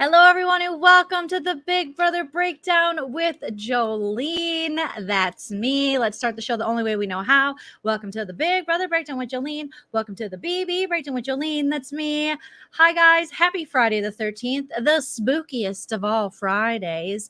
Hello, everyone, and welcome to the Big Brother Breakdown with Joleen. That's me. Let's start the show the only way we know how. Welcome to the Big Brother Breakdown with Joleen. Welcome to the BB Breakdown with Joleen. That's me. Hi, guys. Happy Friday the 13th, the spookiest of all Fridays.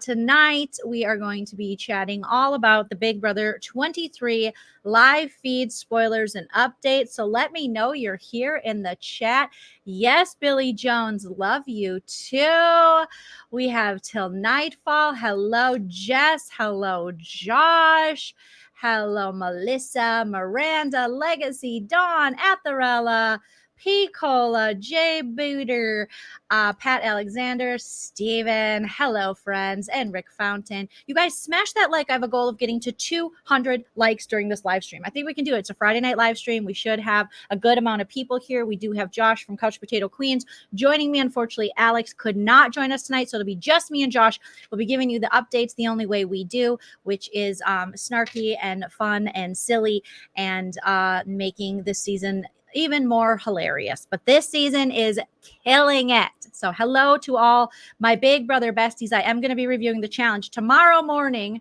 Tonight, we are going to be chatting all about the Big Brother 23 live feed spoilers and updates. So let me know you're here in the chat. Yes, Billy Jones, love you too. We have Till Nightfall. Hello, Jess. Hello, Josh. Hello, Melissa, Miranda, Legacy, Dawn, Atharella, P. Cola, Jay Booter, Pat Alexander, Steven. Hello, friends, and Rick Fountain. You guys smash that like. I have a goal of getting to 200 likes during this live stream. I think we can do it. It's a Friday night live stream. We should have a good amount of people here. We do have Josh from Couch Potato Queens joining me. Unfortunately, Alex could not join us tonight, so it'll be just me and Josh. We'll be giving you the updates the only way we do, which is snarky and fun and silly and making this season even more hilarious. But this season is killing it. So hello to all my Big Brother besties. I am going to be reviewing the challenge tomorrow morning.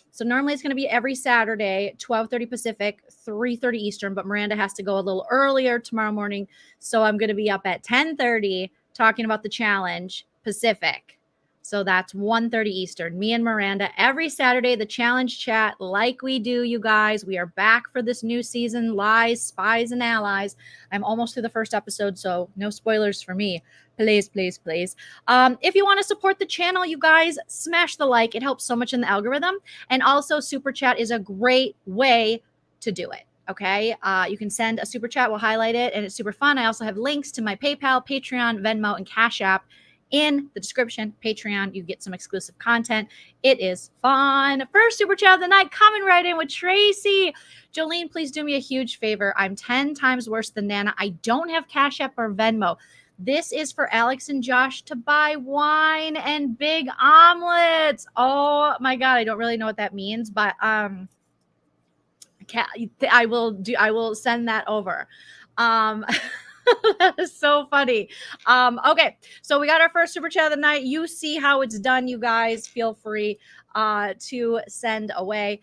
So normally it's going to be every Saturday, 12:30 Pacific, 3:30 Eastern, but Miranda has to go a little earlier tomorrow morning. So I'm going to be up at 10:30 talking about the challenge Pacific. So that's 1:30 Eastern. Me and Miranda every Saturday, the challenge chat like we do, you guys. We are back for this new season, Lies, Spies, and Allies. I'm almost through the first episode, so no spoilers for me. Please, please, please. If you want to support the channel, you guys, smash the like. It helps so much in the algorithm. And also, Super Chat is a great way to do it. Okay, you can send a Super Chat. We'll highlight it, and it's super fun. I also have links to my PayPal, Patreon, Venmo, and Cash App in the description. Patreon, you get some exclusive content. It is fun. First Super Chat of the night coming right in with Tracy. Joleen, please do me a huge favor. I'm 10 times worse than Nana. I don't have Cash App or Venmo. This is for Alex and Josh to buy wine and big omelets. Oh my God, I don't really know what that means, but I will send that over. That is so funny. Okay, so we got our first Super Chat of the night. You see how it's done, you guys. Feel free to send away.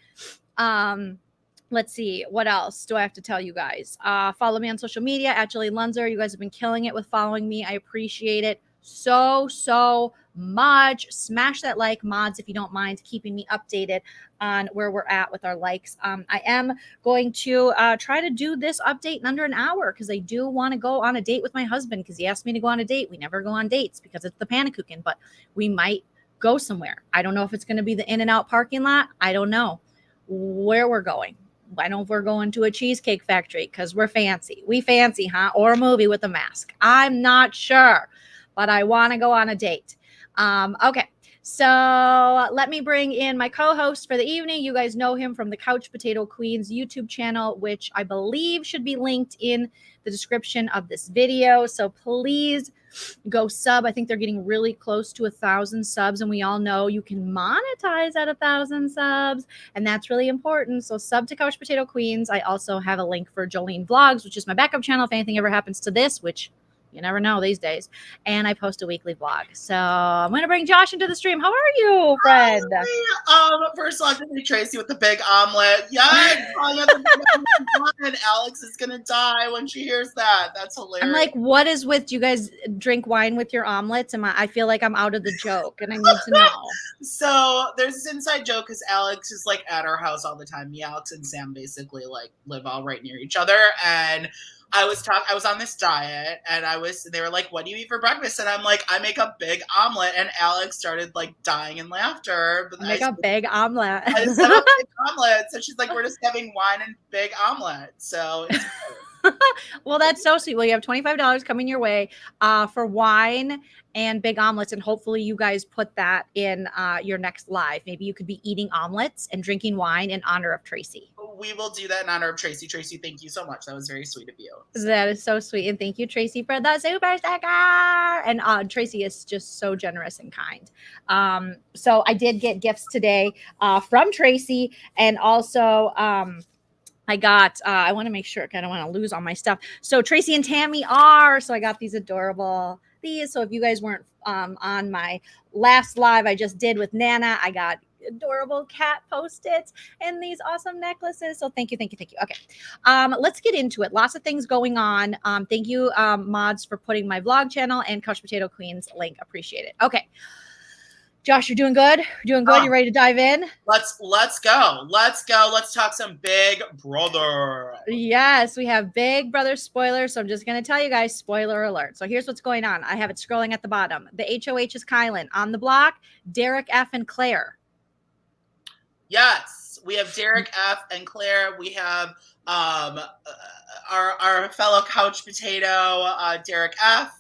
Let's see. What else do I have to tell you guys? Follow me on social media at Joleen Lunzer. You guys have been killing it with following me. I appreciate it so much. Smash that like, mods, if you don't mind keeping me updated on where we're at with our likes. I am going to try to do this update in under an hour because I do want to go on a date with my husband because he asked me to go on a date. We never go on dates because it's the Panakuchen, but we might go somewhere. I don't know if it's going to be the In-N-Out parking lot. I don't know where we're going. I know if we're going to a cheesecake factory because we're fancy. We fancy, huh? Or a movie with a mask. I'm not sure, but I want to go on a date. Okay, so let me bring in my co-host for the evening. You guys know him from the Couch Potato Queens YouTube channel, which I believe should be linked in the description of this video. So please go sub. I think they're getting really close to 1,000 subs, and we all know you can monetize at 1,000 subs, and that's really important. So sub to Couch Potato Queens. I also have a link for Joleen Vlogs, which is my backup channel if anything ever happens to this, which you never know these days. And I post a weekly vlog. So I'm going to bring Josh into the stream. How are you, friend? First off, Tracy with the big omelet. Yes. And Alex is going to die when she hears that. That's hilarious. I'm like, what is with, do you guys drink wine with your omelets? I feel like I'm out of the joke and I need to know. So there's this inside joke because Alex is like at our house all the time. Me, Alex, and Sam basically like live all right near each other. And I was on this diet and they were like, what do you eat for breakfast? And I'm like, I make a big omelet. And Alex started like dying in laughter. But make a big omelet. I just have a big omelet. So she's like, we're just having wine and big omelet. So it's well, that's so sweet. Well, you have $25 coming your way for wine and big omelets. And hopefully you guys put that in your next live. Maybe you could be eating omelets and drinking wine in honor of Tracy. We will do that in honor of Tracy. Tracy, thank you so much. That was very sweet of you. That is so sweet. And thank you, Tracy, for the super sticker. And Tracy is just so generous and kind. So I did get gifts today from Tracy. And also I got, I want to make sure, I don't want to lose all my stuff. So Tracy and Tami are, so I got these adorable these. So if you guys weren't on my last live I just did with Nana, I got adorable cat post-its and these awesome necklaces. So thank you. Okay. Let's get into it. Lots of things going on. Thank you, mods, for putting my vlog channel and Couch Potato Queens link. Appreciate it. Okay. Josh, you're doing good? You're doing good? You ready to dive in? Let's go. Let's talk some Big Brother. Yes, we have Big Brother spoilers. So I'm just going to tell you guys, spoiler alert. So here's what's going on. I have it scrolling at the bottom. The HOH is Kylan. On the block, Derek F. and Claire. Yes, we have Derek F. and Claire. We have our fellow couch potato, Derek F.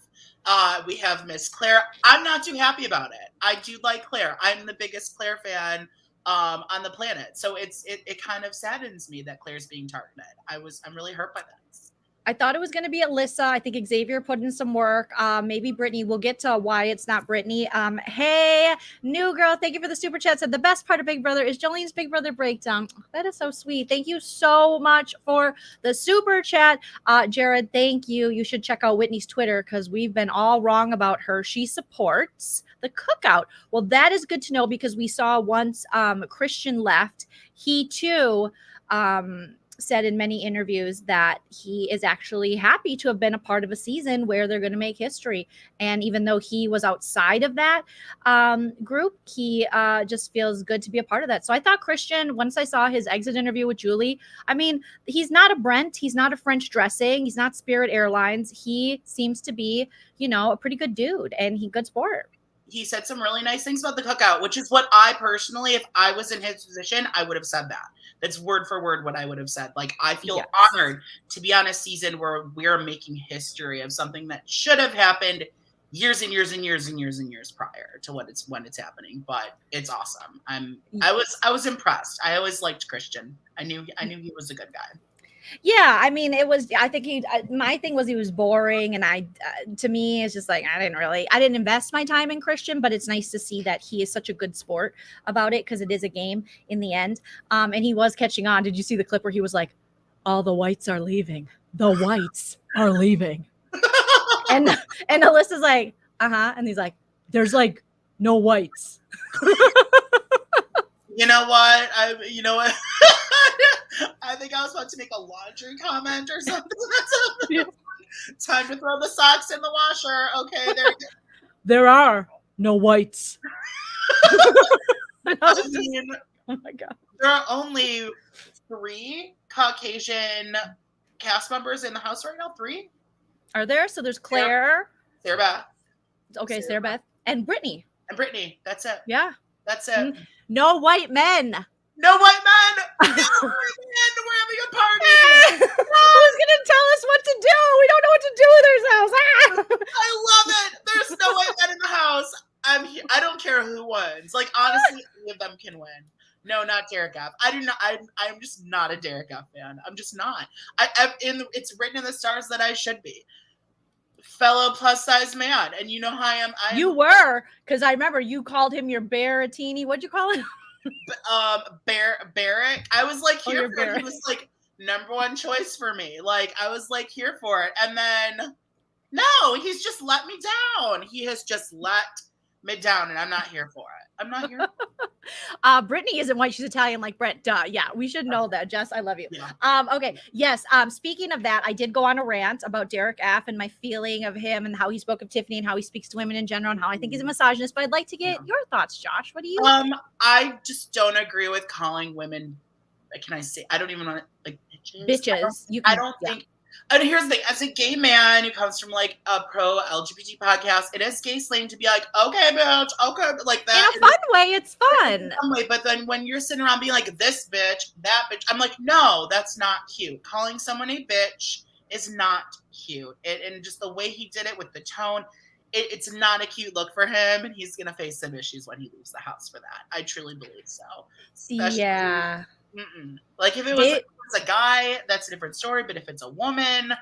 We have Miss Claire. I'm not too happy about it. I do like Claire. I'm the biggest Claire fan on the planet. So it kind of saddens me that Claire's being targeted. I'm really hurt by this. I thought it was going to be Alyssa. I think Xavier put in some work. Maybe Brittany. We'll get to why it's not Brittany. Hey, new girl. Thank you for the super chat. Said the best part of Big Brother is Jolene's Big Brother breakdown. That is so sweet. Thank you so much for the super chat. Jared, thank you. You should check out Whitney's Twitter because we've been all wrong about her. She supports the cookout. Well, that is good to know because we saw once Christian left, he too said in many interviews that he is actually happy to have been a part of a season where they're going to make history. And even though he was outside of that group, he just feels good to be a part of that. So I thought Christian, once I saw his exit interview with Julie, I mean, he's not a Brent, he's not a French dressing, he's not Spirit Airlines. He seems to be, a pretty good dude and good sport. He said some really nice things about the cookout, which is what I personally, if I was in his position, I would have said that. That's word for word what I would have said. Like, I feel honored to be on a season where we're making history of something that should have happened years and years and years and years and years prior to when it's happening. But it's awesome. I was impressed. I always liked Christian. I knew he was a good guy. Yeah, I mean, I think my thing was he was boring. And to me, it's just like, I didn't invest my time in Christian, but it's nice to see that he is such a good sport about it because it is a game in the end. And he was catching on. Did you see the clip where he was like, all the whites are leaving. The whites are leaving. and Alyssa's like, uh-huh. And he's like, there's like no whites. You know what? I think I was about to make a laundry comment or something. Time to throw the socks in the washer. Okay, there are no whites. I mean, oh my God. There are only 3 Caucasian cast members in the house right now. 3? Are there? So there's Claire. Sarah Beth. Okay, Sarah Beth. And Brittany. That's it. Yeah. That's it. No white men. No white men. No white men. We're having a party. Who's gonna tell us what to do? We don't know what to do with ourselves. I love it. There's no white men in the house. I don't care who wins. Like, honestly, any of them can win. No, not Derek F. I'm just not a Derek F fan. I'm just not. It's written in the stars that I should be. Fellow plus size man, and you know how I am. You were, because I remember you called him your Baratini. What'd you call him? Barrack. I was like here for it. He was like #1 choice for me. Like, I was like here for it, and then no, he's just let me down. He has just let me down, and I'm not here for it. I'm not here. Brittany isn't white; she's Italian, like Brett. Duh. Yeah, we should know that. Jess, I love you. Yeah. Okay. Yes. Speaking of that, I did go on a rant about Derek F. and my feeling of him and how he spoke of Tiffany and how he speaks to women in general and how I think he's a misogynist. But I'd like to get your thoughts, Josh. What do you? I just don't agree with calling women. Can I say? I don't even want to like bitches. I don't think. And here's the thing, as a gay man who comes from like a pro LGBT podcast, it is gay slang to be like, okay, bitch, okay, like that. In a fun way, it's fun. But then when you're sitting around being like, this bitch, that bitch, I'm like, no, that's not cute. Calling someone a bitch is not cute. And just the way he did it with the tone, it's not a cute look for him, and he's gonna face some issues when he leaves the house for that. I truly believe so. Yeah. Like if it was a guy, that's a different story. But if it's a woman,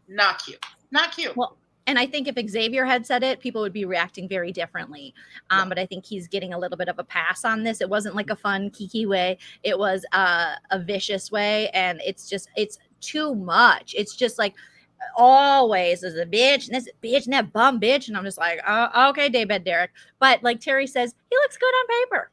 not cute. Not cute. Well, and I think if Xavier had said it, people would be reacting very differently. But I think he's getting a little bit of a pass on this. It wasn't like a fun, kiki way. It was a vicious way. And it's too much. It's just like, always is a bitch and this bitch and that bum bitch. And I'm just like, okay, Daybed Derek. But like Terry says, he looks good on paper,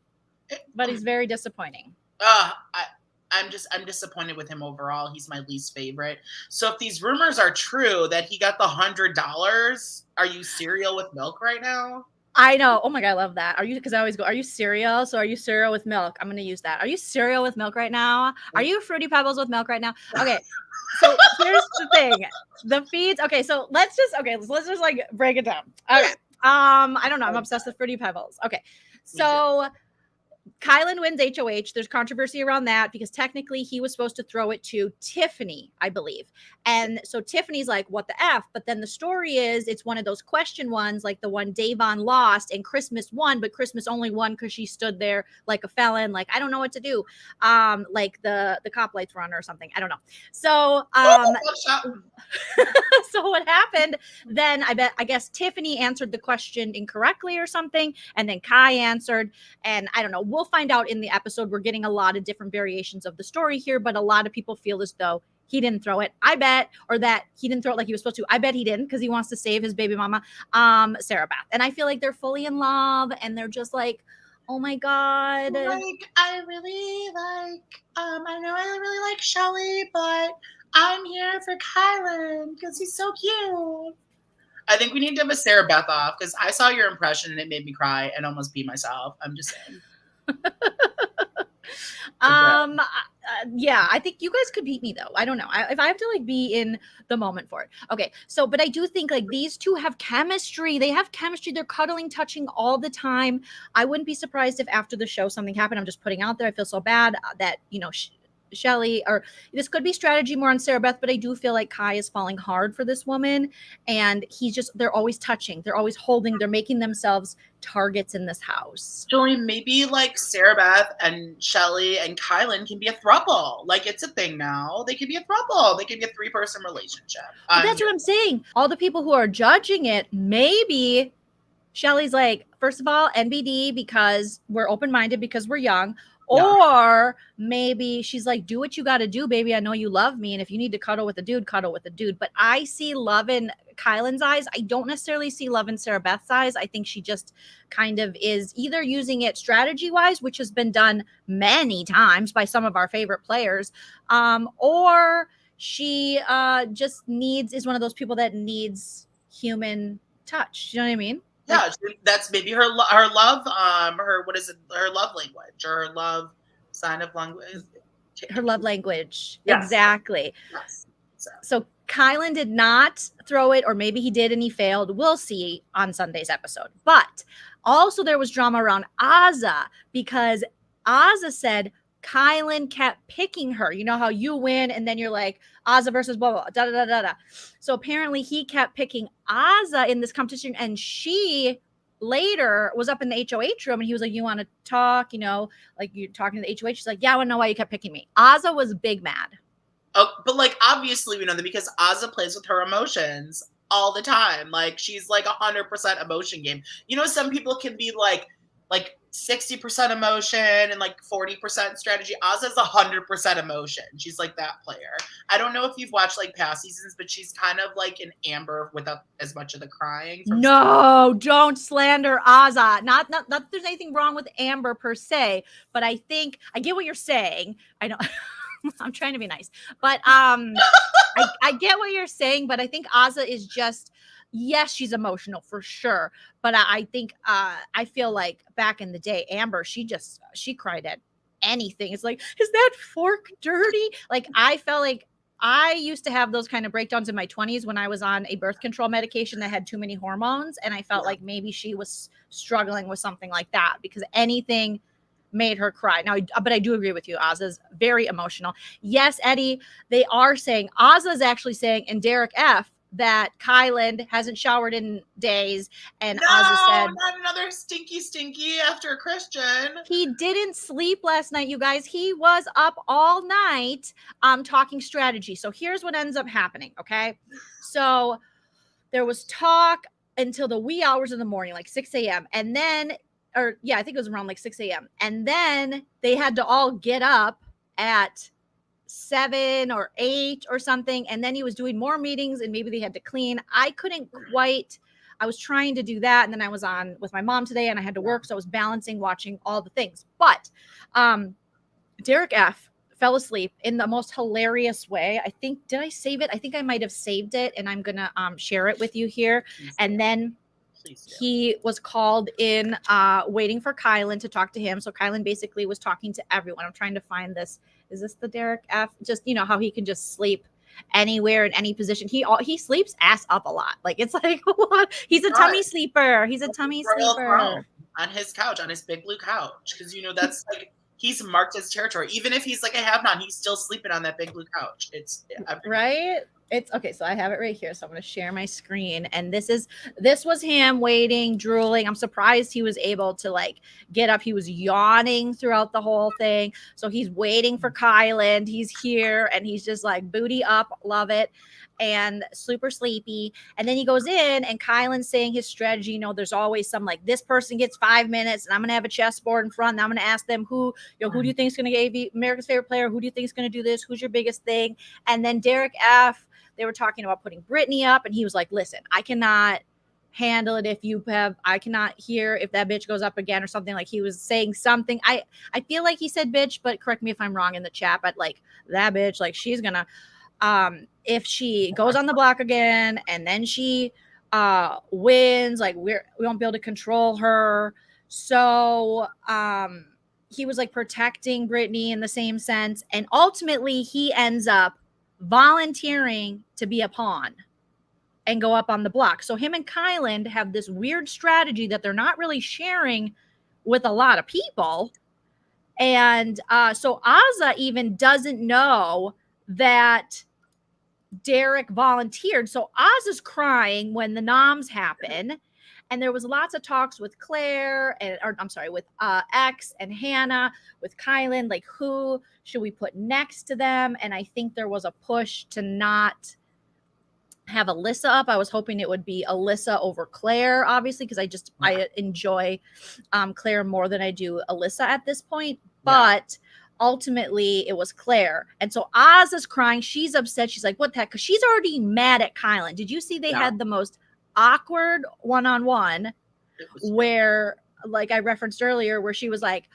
but he's very disappointing. I'm disappointed with him overall. He's my least favorite. So if these rumors are true that he got the $100, are you cereal with milk right now? I know. Oh my God, I love that. Are you, because I always go, are you cereal? So are you cereal with milk? I'm going to use that. Are you cereal with milk right now? Are you Fruity Pebbles with milk right now? Okay. So here's the thing. The feeds. Okay. So let's just like break it down. Okay. I don't know. I'm obsessed with Fruity Pebbles. Okay. So Kylan wins HOH. There's controversy around that because technically he was supposed to throw it to Tiffany, I believe. And so Tiffany's like, what the F? But then the story is it's one of those question ones, like the one Davon lost and Christmas won, but Christmas only won because she stood there like a felon. Like, I don't know what to do. Like the cop lights were on or something. I don't know. So, so what happened then, I guess Tiffany answered the question incorrectly or something. And then Kai answered, and I don't know. We'll find out in the episode. We're getting a lot of different variations of the story here, but a lot of people feel as though he didn't throw it. I bet, or that he didn't throw it like he was supposed to. I bet he didn't because he wants to save his baby mama, Sarah Beth. And I feel like they're fully in love and they're just like, oh my God. Like, I know I really like Shelly, but I'm here for Kylan because he's so cute. I think we need to have a Sarah Beth off because I saw your impression and it made me cry and almost pee myself. I'm just saying. Yeah, I think you guys could beat me though. I don't know. If I have to like be in the moment for it. Okay. So, but I do think like these two have chemistry. They have chemistry. They're cuddling, touching all the time. I wouldn't be surprised if after the show something happened. I'm just putting out there. I feel so bad that, you know, Shelly, or this could be strategy more on Sarah Beth, but I do feel like Kai is falling hard for this woman and they're always touching, they're always holding, they're making themselves targets in this house. Joleen, maybe like Sarah Beth and Shelly and Kylan can be a throuple. Like it's a thing now. They could be a throuple. They could be a 3-person relationship. But that's what I'm saying. All the people who are judging it, maybe Shelly's like, first of all, NBD because we're open-minded because we're young. Or maybe she's like, do what you got to do, baby. I know you love me. And if you need to cuddle with a dude, cuddle with a dude. But I see love in Kylan's eyes. I don't necessarily see love in Sarah Beth's eyes. I think she just kind of is either using it strategy wise, which has been done many times by some of our favorite players, or she just is one of those people that needs human touch. You know what I mean? Yeah, that's maybe her love, what is it? Her love language or her love sign of language. Her love language. Yes. Exactly. Yes. So Kylan did not throw it, or maybe he did and he failed. We'll see on Sunday's episode. But also there was drama around Azah because Azah said Kylan kept picking her. You know how you win and then you're like, Azah versus blah, blah, da, da, da, da. So apparently he kept picking Azah in this competition, and she later was up in the HOH room and he was like, you want to talk? You know, like you're talking to the HOH. She's like, yeah, I want to know why you kept picking me. Azah was big mad. Oh, but like, obviously we know that because Azah plays with her emotions all the time. Like she's like 100% emotion game. You know, some people can be like 60% emotion and like 40% strategy. Azah's 100% emotion. She's like that player. I don't know if you've watched like past seasons, but she's kind of like an Amber without as much of the crying. No, don't slander Azah. Not that there's anything wrong with Amber per se, but I think I get what you're saying. I know I'm trying to be nice, but I get what you're saying, but I think Azah is just, yes, she's emotional for sure. But I think I feel like back in the day, Amber, she cried at anything. It's like, is that fork dirty? Like I felt like I used to have those kind of breakdowns in my 20s when I was on a birth control medication that had too many hormones. And I felt like maybe she was struggling with something like that because anything made her cry. Now, but I do agree with you. Azah's very emotional. Yes, Eddie, they are saying, Azah's actually saying, and Derek F., that Kylan hasn't showered in days, and Azah said, not another stinky after Christian. He didn't sleep last night, you guys. He was up all night talking strategy. So here's what ends up happening, okay? So there was talk until the wee hours of the morning, like 6 a.m. And then, I think it was around like 6 a.m. And then they had to all get up at 7 or 8 or something. And then he was doing more meetings and maybe they had to clean. I couldn't quite, I was trying to do that. And then I was on with my mom today and I had to work. So I was balancing, watching all the things. But Derek F fell asleep in the most hilarious way. I think, did I save it? I think I might have saved it and I'm going to share it with you here. And then he was called in waiting for Kylan to talk to him. So Kylan basically was talking to everyone. I'm trying to find this. Is this the Derek F? Just, you know, how he can just sleep anywhere in any position. He sleeps ass up a lot. Like, it's like, what? He's a tummy sleeper. He's a tummy sleeper. On his couch, on his big blue couch. Because, you know, that's like, he's marked his territory. Even if he's like a have-not, he's still sleeping on that big blue couch. It's right. It's okay. So I have it right here. So I'm going to share my screen. And this was him waiting, drooling. I'm surprised he was able to like get up. He was yawning throughout the whole thing. So he's waiting for Kylan. He's here and he's just like booty up. Love it. And super sleepy. And then he goes in and Kylan's saying his strategy. You know, there's always some like, this person gets 5 minutes and I'm going to have a chessboard in front and I'm going to ask them who do you think is going to be America's favorite player? Who do you think is going to do this? Who's your biggest thing? And then Derek F, they were talking about putting Brittany up and he was like, listen, I cannot handle it I cannot hear if that bitch goes up again or something. Like he was saying something. I feel like he said bitch, but correct me if I'm wrong in the chat, but like that bitch, like she's gonna, if she goes on the block again and then she wins, like we won't be able to control her. So he was like protecting Brittany in the same sense. And ultimately he ends up volunteering to be a pawn and go up on the block. So him and Kylan have this weird strategy that they're not really sharing with a lot of people. And so Azah even doesn't know that Derek volunteered. So Azah's crying when the noms happen. And there was lots of talks with Claire with X and Hannah, with Kylan, like who should we put next to them? And I think there was a push to not have Alyssa up. I was hoping it would be Alyssa over Claire, obviously, because I enjoy Claire more than I do Alyssa at this point. But ultimately it was Claire. And so Azah's crying. She's upset. She's like, what the heck? Because she's already mad at Kylan. Did you see they had the most awkward one-on-one where, like I referenced earlier, where she was like,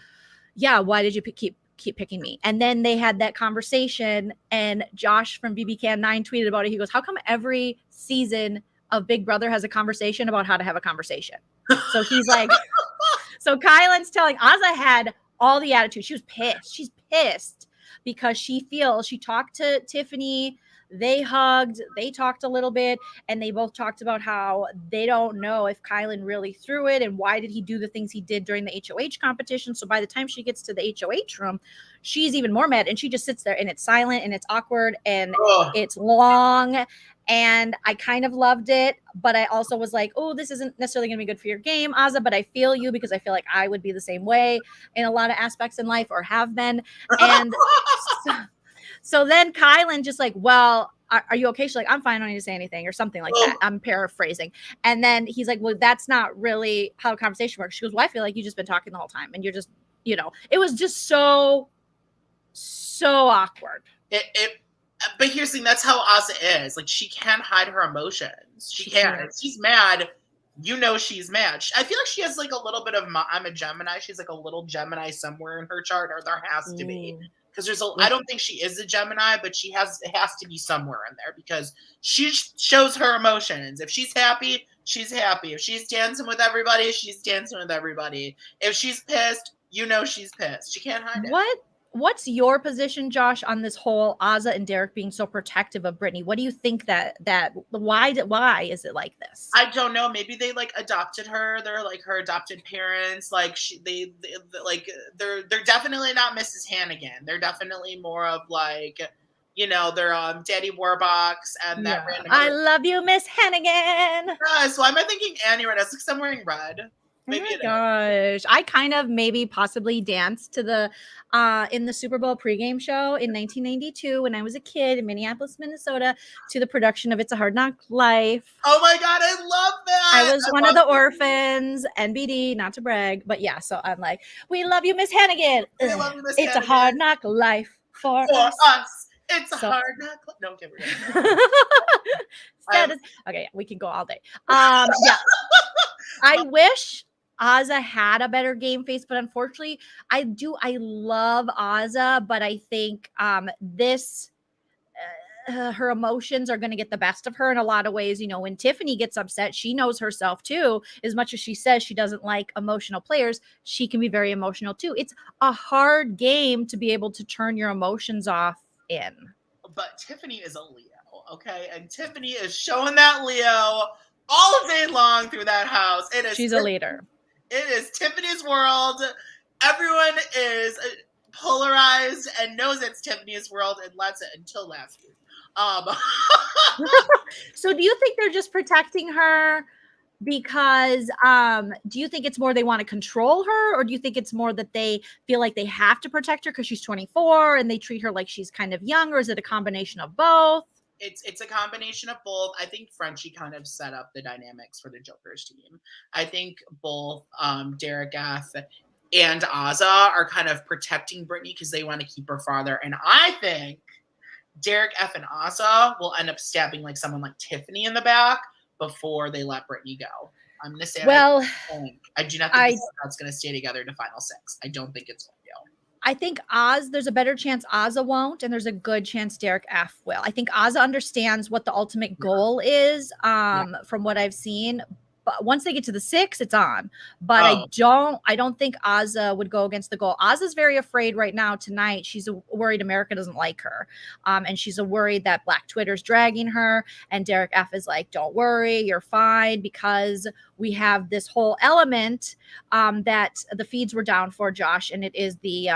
yeah, why did you keep picking me? And then they had that conversation and Josh from BBK9 tweeted about it. He goes, how come every season of Big Brother has a conversation about how to have a conversation? So he's like, so Kylan's telling Azah had all the attitude. She was pissed. She's pissed because she talked to Tiffany. They hugged, they talked a little bit, and they both talked about how they don't know if Kylan really threw it and why did he do the things he did during the HOH competition. So by the time she gets to the HOH room, she's even more mad and she just sits there and it's silent and it's awkward and it's long. And I kind of loved it, but I also was like, oh, this isn't necessarily going to be good for your game, Azah, but I feel you because I feel like I would be the same way in a lot of aspects in life or have been. And so then Kylan just like, well, are you okay? She's like, I'm fine. I don't need to say anything or something like that. I'm paraphrasing. And then he's like, well, that's not really how a conversation works. She goes, well, I feel like you've just been talking the whole time. And you're just, you know, it was just so awkward. But here's the thing. That's how Azah is. Like, she can't hide her emotions. She can't. If she's mad, you know she's mad. I feel like she has like a little bit of, I'm a Gemini. She's like a little Gemini somewhere in her chart, or there has to be. Because I don't think she is a Gemini, but it has to be somewhere in there because she shows her emotions. If she's happy, she's happy. If she's dancing with everybody, she's dancing with everybody. If she's pissed, you know she's pissed. She can't hide it. What's your position, Josh, on this whole Azah and Derek being so protective of Brittany? What do you think that why is it like this? I don't know. Maybe they like adopted her. They're like her adopted parents. Like they're definitely not Mrs. Hannigan. They're definitely more of like, you know, they're Daddy Warbox and that random. I love you, Miss Hannigan. So I'm thinking Annie right now. It's like I'm wearing red. Maybe oh my gosh. I kind of maybe possibly danced to the in the Super Bowl pregame show in 1992 when I was a kid in Minneapolis, Minnesota, to the production of It's a Hard Knock Life. Oh my God, I love that. I was one of the orphans, NBD, not to brag, but yeah, so I'm like, we love you, Miss Hannigan. We love you, Miss It's Hannigan. A hard knock life for us. It's So- hard not. No, okay, we're gonna. Status. Okay, we can go all day. Yeah. I wish Azah had a better game face, but unfortunately, I love Azah, but I think this her emotions are going to get the best of her in a lot of ways. You know, when Tiffany gets upset, she knows herself too. As much as she says she doesn't like emotional players, she can be very emotional too. It's a hard game to be able to turn your emotions off in. But Tiffany is a Leo, okay? And Tiffany is showing that Leo all day long through that house. She's a leader. It is Tiffany's world. Everyone is polarized and knows it's Tiffany's world and lets it until last week. So do you think they're just protecting her because do you think it's more they want to control her, or do you think it's more that they feel like they have to protect her because she's 24 and they treat her like she's kind of young, or is it a combination of both? It's a combination of both. I think Frenchie kind of set up the dynamics for the Joker's team. I think both Derek F and Azah are kind of protecting Brittany because they want to keep her farther. And I think Derek F and Azah will end up stabbing like someone like Tiffany in the back before they let Brittany go. I'm going to say, well, I do not think that's going to stay together to final 6. I don't think it's going to go. I think there's a better chance Azah won't, and there's a good chance Derek F will. I think Azah understands what the ultimate goal is from what I've seen. But once they get to the 6, it's on. But I don't think Azah would go against the goal. Azah's very afraid right now tonight. She's worried America doesn't like her. And she's worried that Black Twitter's dragging her. And Derek F is like, don't worry, you're fine, because we have this whole element that the feeds were down for, Josh, and it is the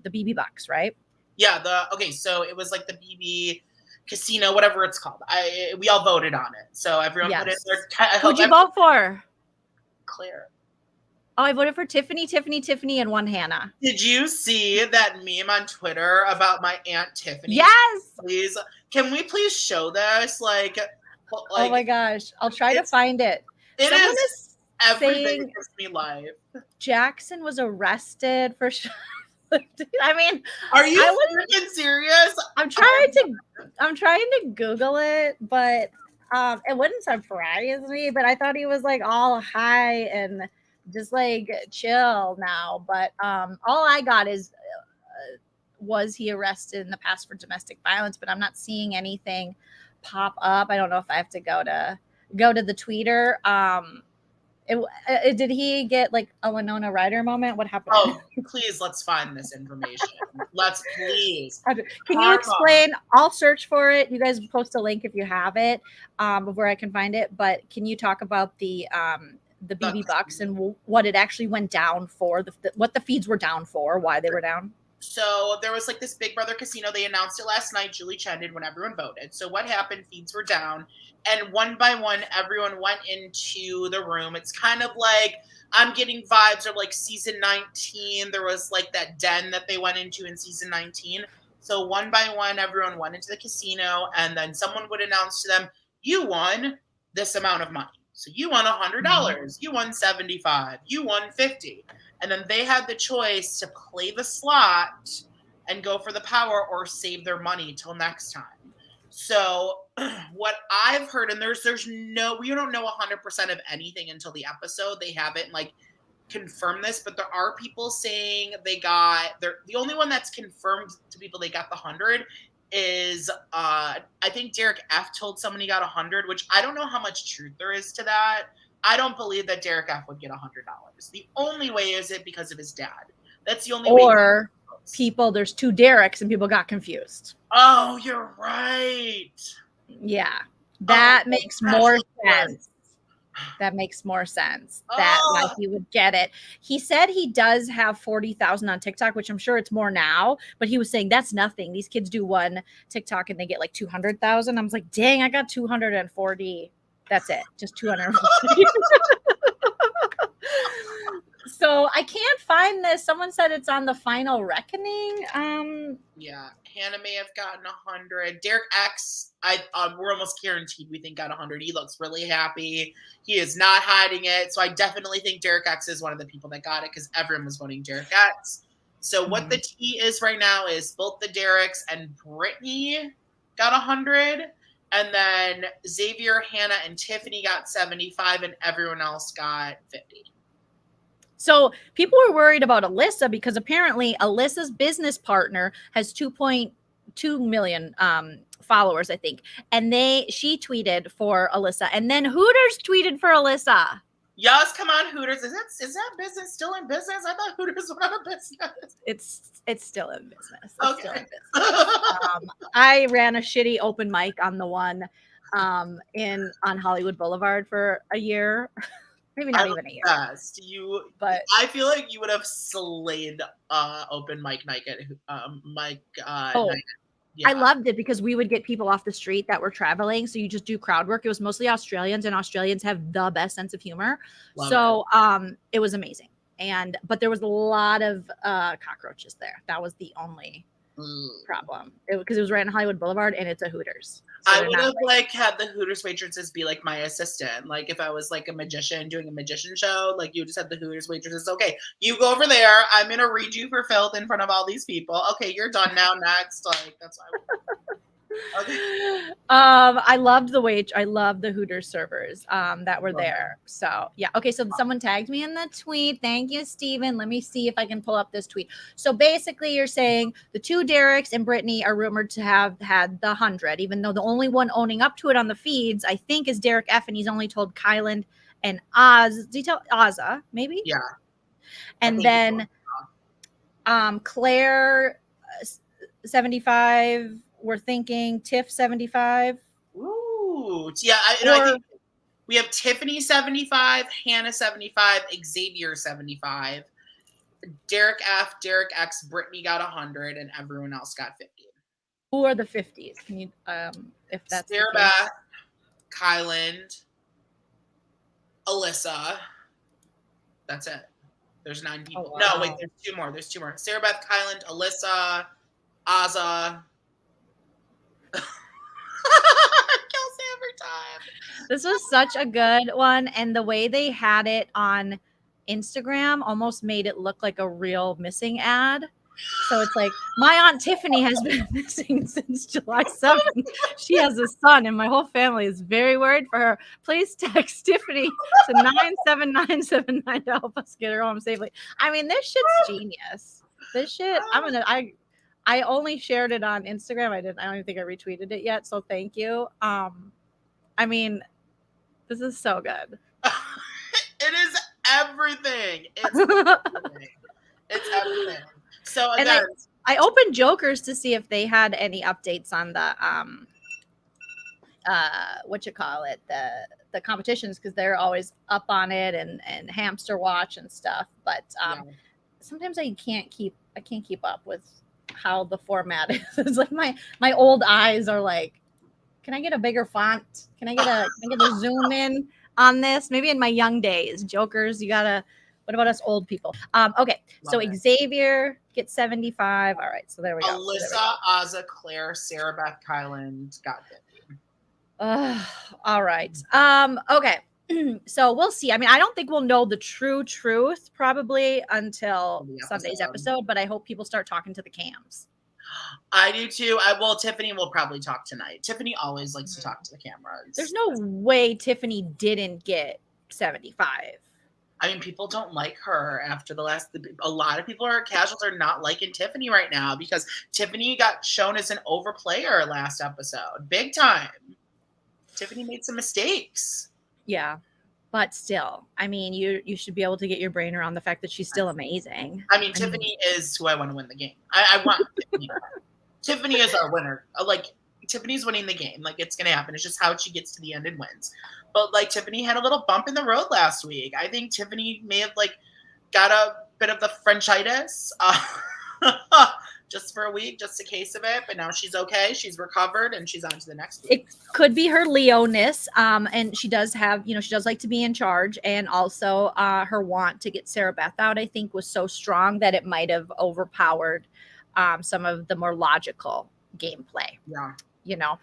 BB Bucks, right? Yeah, so it was like the BB Casino, whatever it's called. We all voted on it. So everyone put in their Who'd you vote for? Claire. Oh, I voted for Tiffany, and one Hannah. Did you see that meme on Twitter about my Aunt Tiffany? Yes. Please. Can we please show this? Like oh my gosh. I'll try to find it. Someone is everything gives me life. Jackson was arrested for I mean, are you freaking serious? I'm trying to Google it, but it wouldn't surprise me. But I thought he was like all high and just like chill now. But all I got is was he arrested in the past for domestic violence? But I'm not seeing anything pop up. I don't know if I have to go to the tweeter. Did he get like a Winona Ryder moment? What happened? Oh, please, let's find this information. Please. Can you explain? I'll search for it. You guys post a link if you have it of where I can find it. But can you talk about the BB Bucks and what it actually went down for, what the feeds were down for, why they were down? So there was like this Big Brother casino. They announced it last night. Julie ended when everyone voted. So what happened? Feeds were down. And one by one, everyone went into the room. It's kind of like, I'm getting vibes of like season 19. There was like that den that they went into in season 19. So one by one, everyone went into the casino. And then someone would announce to them, you won this amount of money. So you won $100. You won $75. You won $50. And then they had the choice to play the slot and go for the power or save their money till next time. So what I've heard, and we don't know 100% of anything until the episode. They haven't like confirmed this, but there are people saying the only one that's confirmed to people they got the 100 is I think Derek F told someone he got 100, which I don't know how much truth there is to that. I don't believe that Derek F would get $100. The only way is it because of his dad. That's the only way. Or there's 2 Dereks and people got confused. Oh, you're right. Yeah. That makes more sense. That makes more sense. That like he would get it. He said he does have 40,000 on TikTok, which I'm sure it's more now, but he was saying that's nothing. These kids do one TikTok and they get like 200,000. I was like, dang, I got 240. That's it. Just 240. So I can't find this. Someone said it's on the Final Reckoning. Yeah, Hannah may have gotten 100. Derek X, we're almost guaranteed we think got 100. He looks really happy. He is not hiding it. So I definitely think Derek X is one of the people that got it because everyone was voting Derek X. So what the tea is right now is both the Derricks and Brittany got 100. And then Xavier, Hannah, and Tiffany got 75, and everyone else got 50. So people were worried about Alyssa because apparently Alyssa's business partner has 2.2 million followers, I think. And she tweeted for Alyssa. And then Hooters tweeted for Alyssa. Yes, come on, Hooters. Is that business still in business? I thought Hooters went out of business. It's still in business. Okay. I ran a shitty open mic on the one on Hollywood Boulevard for a year. Maybe not even a year. Best. But I feel like you would have slayed open mic night at night. Yeah. I loved it because we would get people off the street that were traveling. So you just do crowd work. It was mostly Australians, and Australians have the best sense of humor. It was amazing. But there was a lot of cockroaches there. That was the only problem. Because it was right on Hollywood Boulevard, and it's a Hooters. So I would have had the Hooters waitresses be like my assistant. Like if I was like a magician doing a magician show, like you just had the Hooters waitresses. Okay, you go over there. I'm gonna read you for filth in front of all these people. Okay, you're done now. Next, like that's why. Okay. I loved the Hooters servers that were there. So yeah. Okay. So someone tagged me in the tweet. Thank you, Steven. Let me see if I can pull up this tweet. So basically you're saying the two Derricks and Brittany are rumored to have had the 100, even though the only one owning up to it on the feeds, I think, is Derrick F, and he's only told Kylan and Oz. Did he tell Ozza? Maybe? Yeah. And then Claire 75. We're thinking Tiff 75. Ooh, yeah. I think we have Tiffany 75, Hannah 75, Xavier 75, Derrick F, Derrick X, Brittany got 100, and everyone else got 50. Who are the 50s? Can you, if that's Sarah Beth, Kylan, Alyssa. That's it. There's 9 people. Oh, wow. No, wait, there's two more. Sarah Beth, Kylan, Alyssa, Ozza. Gelsey every time. This was such a good one, and the way they had it on Instagram almost made it look like a real missing ad. So it's like, my Aunt Tiffany has been missing since July 7th. She has a son, and my whole family is very worried for her. Please text Tiffany to 97979 to help us get her home safely. I mean, this shit's genius. This shit, I only shared it on Instagram. I don't even think I retweeted it yet. So thank you. I mean, this is so good. It is everything. It's everything. It's everything. So again, I opened Jokers to see if they had any updates on the the competitions, because they're always up on it and Hamster Watch and stuff. But sometimes I can't keep up with how the format is. It's like my old eyes are like, can I get a bigger font? Can I get a zoom in on this? Maybe in my young days, Jokers, you gotta. What about us old people? Okay, so Xavier gets 75. All right, so there we go. Alyssa, Ozza, Claire, Sarah Beth, Kylan got 50. All right. Okay. So we'll see. I mean, I don't think we'll know the true truth probably until Sunday's episode, but I hope people start talking to the cams. I do too. Tiffany will probably talk tonight. Tiffany always likes to talk to the cameras. There's no way Tiffany didn't get 75. I mean, people don't like her after a lot of people casuals are not liking Tiffany right now because Tiffany got shown as an overplayer last episode. Big time. Tiffany made some mistakes. Yeah, but still, I mean, you should be able to get your brain around the fact that she's still amazing. I mean, Tiffany is who I want to win the game. I want Tiffany. Tiffany is our winner. Like, Tiffany's winning the game. Like, it's going to happen. It's just how she gets to the end and wins. But, like, Tiffany had a little bump in the road last week. I think Tiffany may have, like, got a bit of the Frenchitis just for a week, just a case of it. But now she's okay. She's recovered, and she's on to the next week. It could be her Leo-ness. And she does have, she does like to be in charge. And also her want to get Sarah Beth out, I think, was so strong that it might have overpowered some of the more logical gameplay. Yeah. you know.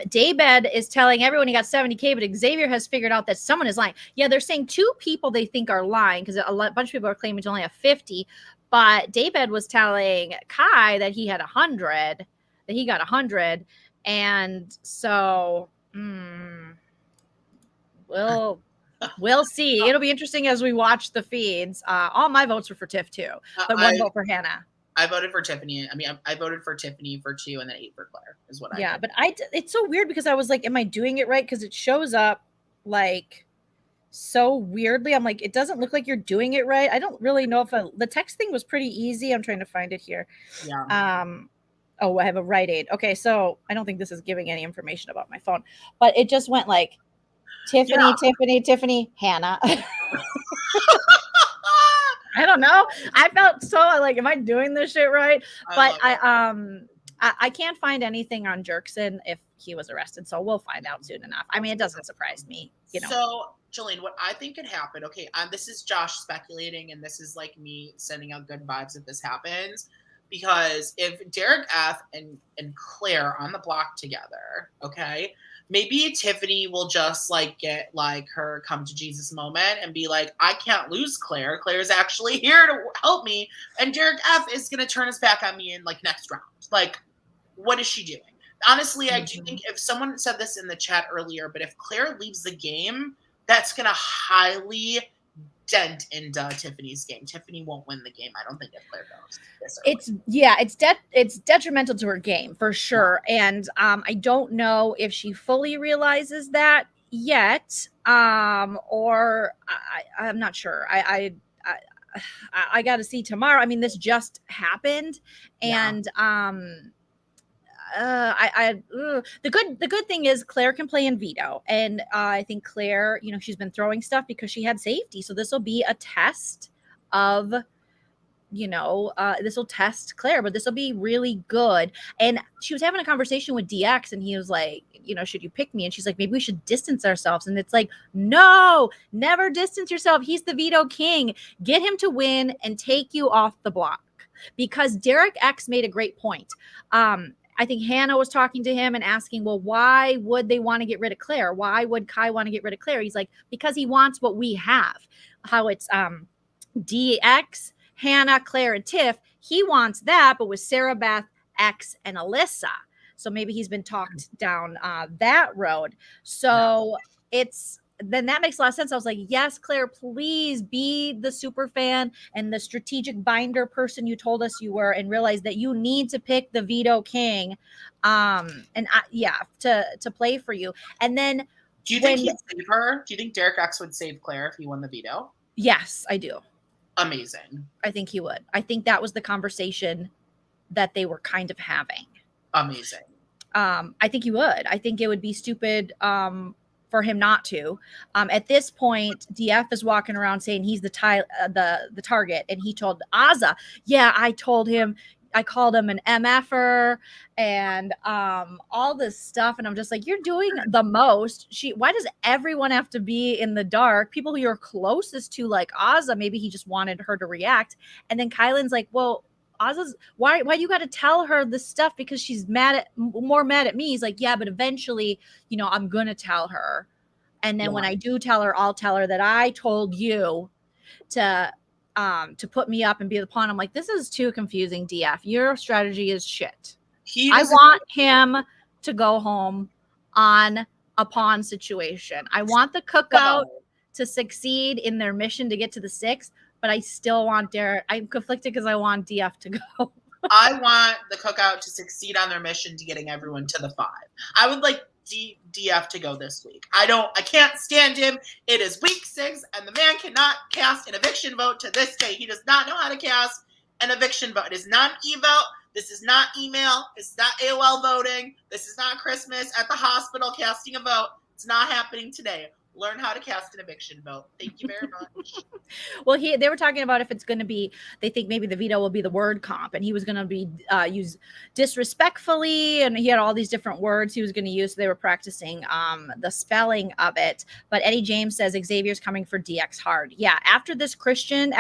Daybed is telling everyone he got 70K, but Xavier has figured out that someone is lying. Yeah, they're saying 2 people they think are lying because a bunch of people are claiming to only have 50. But Daybed was telling Kai that he had 100, that he got 100. And so we'll see. It'll be interesting as we watch the feeds. All my votes were for Tiff too, but 1 vote for Hannah. I voted for Tiffany. I mean, I voted for Tiffany for 2 and then 8 for Claire is what I did. But it's so weird because I was like, am I doing it right? Because it shows up like so weirdly. I'm like, it doesn't look like you're doing it right. I don't really know if the text thing was pretty easy. I'm trying to find it here. Yeah. Oh, I have a Rite Aid. Okay, so I don't think this is giving any information about my phone, but it just went like Tiffany, Hannah. I don't know. I felt so like, am I doing this shit right? But I can't find anything on Jerkson if he was arrested, so we'll find out soon enough. I mean, it doesn't surprise me, you know. So, Joleen, what I think could happen, okay, this is Josh speculating, and this is like me sending out good vibes if this happens, because if Derek F and Claire are on the block together, okay, maybe Tiffany will just like get like her come to Jesus moment and be like, I can't lose Claire. Claire's actually here to help me. And Derek F is going to turn his back on me in like next round. Like, what is she doing? Honestly, I do think if someone said this in the chat earlier, but if Claire leaves the game, that's going to highly dent into Tiffany's game. Tiffany won't win the game. I don't think if Claire goes. It's detrimental to her game for sure. And I don't know if she fully realizes that yet. Or I'm not sure. I got to see tomorrow. I mean, this just happened, and the good thing is Claire can play in veto, and I think Claire, you know, she's been throwing stuff because she had safety, so this will be a test of, you know, this will test Claire, but this will be really good. And she was having a conversation with DX, and he was like, you know, should you pick me? And she's like, maybe we should distance ourselves. And it's like, no, never distance yourself. He's the veto king. Get him to win and take you off the block. Because Derek X made a great point. I think Hannah was talking to him and asking, well, why would they want to get rid of Claire? Why would Kai want to get rid of Claire? He's like, because he wants what we have. How it's DX, Hannah, Claire, and Tiff. He wants that, but with Sarah, Beth, X, and Alyssa. So maybe he's been talked down that road. So then that makes a lot of sense. I was like, yes, Claire, please be the super fan and the strategic binder person you told us you were, and realize that you need to pick the veto king. To play for you. And then do you think he'd save her? Do you think Derek X would save Claire if he won the veto? Yes, I do. Amazing. I think he would. I think that was the conversation that they were kind of having. Amazing. I think he would. I think it would be stupid for him not to. At this point, DF is walking around saying he's the target, and he told Azza, yeah, I called him an MFer and all this stuff. And I'm just like, you're doing the most. Why does everyone have to be in the dark? People who you're closest to, like Azza, maybe he just wanted her to react. And then Kylan's like, well, Azza's why you got to tell her this stuff because she's more mad at me. He's like, yeah, but eventually, you know, I'm going to tell her. And then when I do tell her, I'll tell her that I told you to put me up and be the pawn. I'm like, this is too confusing, DF. Your strategy is shit. I want him to go home on a pawn situation. I want the cookout to succeed in their mission to get to the 6, but I still want Derek. I'm conflicted because I want DF to go. I want the cookout to succeed on their mission to getting everyone to the 5. I would like DF to go this week. I can't stand him. It is week 6, and the man cannot cast an eviction vote to this day. He does not know how to cast an eviction vote. It is not an e-vote. This is not email. It's not AOL voting. This is not Christmas at the hospital casting a vote. It's not happening today. Learn how to cast an eviction vote. Thank you very much. Well, they were talking about if it's going to be, they think maybe the veto will be the word comp, and he was going to be used disrespectfully, and he had all these different words he was going to use. So they were practicing the spelling of it. But Eddie James says Xavier's coming for DX hard. Yeah, after Christian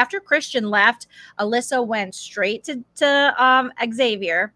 left, Alyssa went straight to Xavier.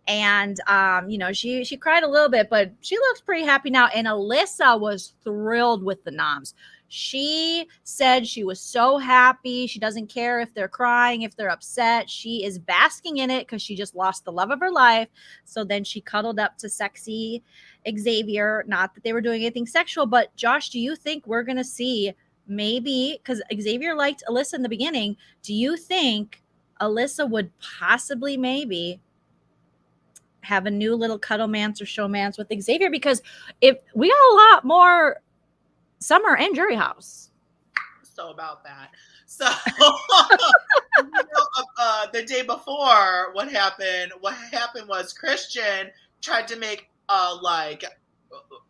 And you know, she cried a little bit, but she looks pretty happy now. And Alyssa was thrilled with the noms. She said she was so happy. She doesn't care if they're crying, if they're upset. She is basking in it because she just lost the love of her life. So then she cuddled up to sexy Xavier. Not that they were doing anything sexual, but Josh, do you think we're gonna see maybe, because Xavier liked Alyssa in the beginning, do you think Alyssa would possibly maybe have a new little cuddlemance or showmance with Xavier? Because if we got a lot more Summer and Jury House. So about that. So the day before, what happened was Christian tried to make like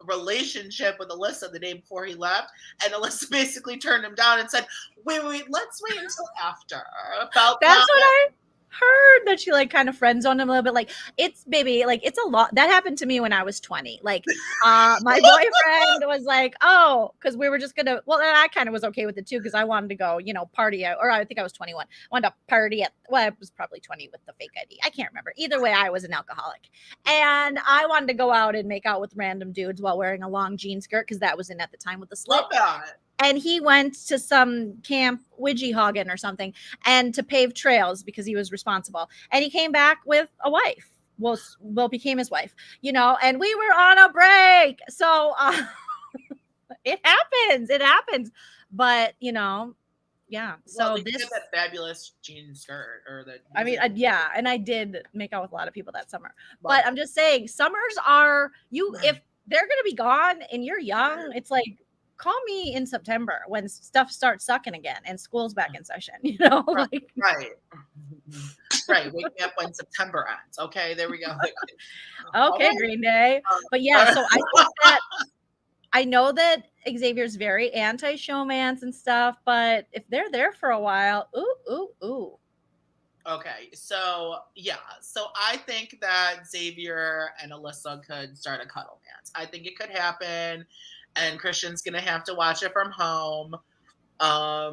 relationship with Alyssa the day before he left, and Alyssa basically turned him down and said, wait, let's wait until after. About That's what I heard, that she like kind of friend zoned him a little bit. Like, it's baby, like it's a lot that happened to me when I was 20. Like my boyfriend was like, oh, because we were just gonna, well, and I kind of was okay with it too, because I wanted to go, you know, party out, or I think I was 21. I wanted to party at, well, I was probably 20 with the fake ID. I can't remember. Either way, I was an alcoholic. And I wanted to go out and make out with random dudes while wearing a long jean skirt, because that was in at the time with the slit. Love that. And he went to some camp, Widgiehagen or something, and to pave trails because he was responsible. And he came back with a wife. Well, became his wife, you know, and we were on a break. So it happens. But, you know, yeah. So well, this that fabulous jean skirt, or the, I mean, yeah, and I did make out with a lot of people that summer. But I'm just saying, summers are, you, if they're gonna be gone and you're young, it's like, call me in September when stuff starts sucking again and school's back in session, you know? Like, right. Wake me up when September ends. Okay, there we go. Okay, right. Green Day. But yeah, so I think that I know that Xavier's very anti-showmance and stuff, but if they're there for a while, ooh. Okay, so yeah, so I think that Xavier and Alyssa could start a cuddle dance. I think it could happen. And Christian's gonna have to watch it from home. I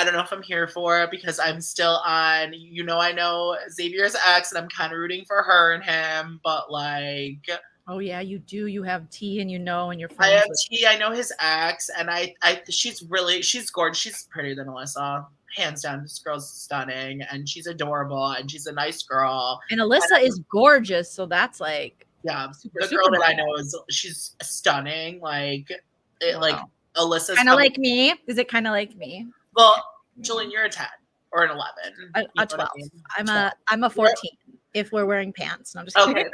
don't know if I'm here for it, because I'm still on, you know, I know Xavier's ex, and I'm kind of rooting for her and him, but like, oh yeah, you do. You have T, and you know, and you're friends. I have T. I know his ex, and she's gorgeous. She's prettier than Alyssa, hands down. This girl's stunning, and she's adorable, and she's a nice girl. And Alyssa is gorgeous, so that's like. Yeah, the girl that I know she's stunning. Like, like Alyssa's kind of like me. Is it kind of like me? Well, Joleen, you're a 10 or an 11. A 12. I mean? I'm a 14 if we're wearing pants. No, I'm just kidding. Okay.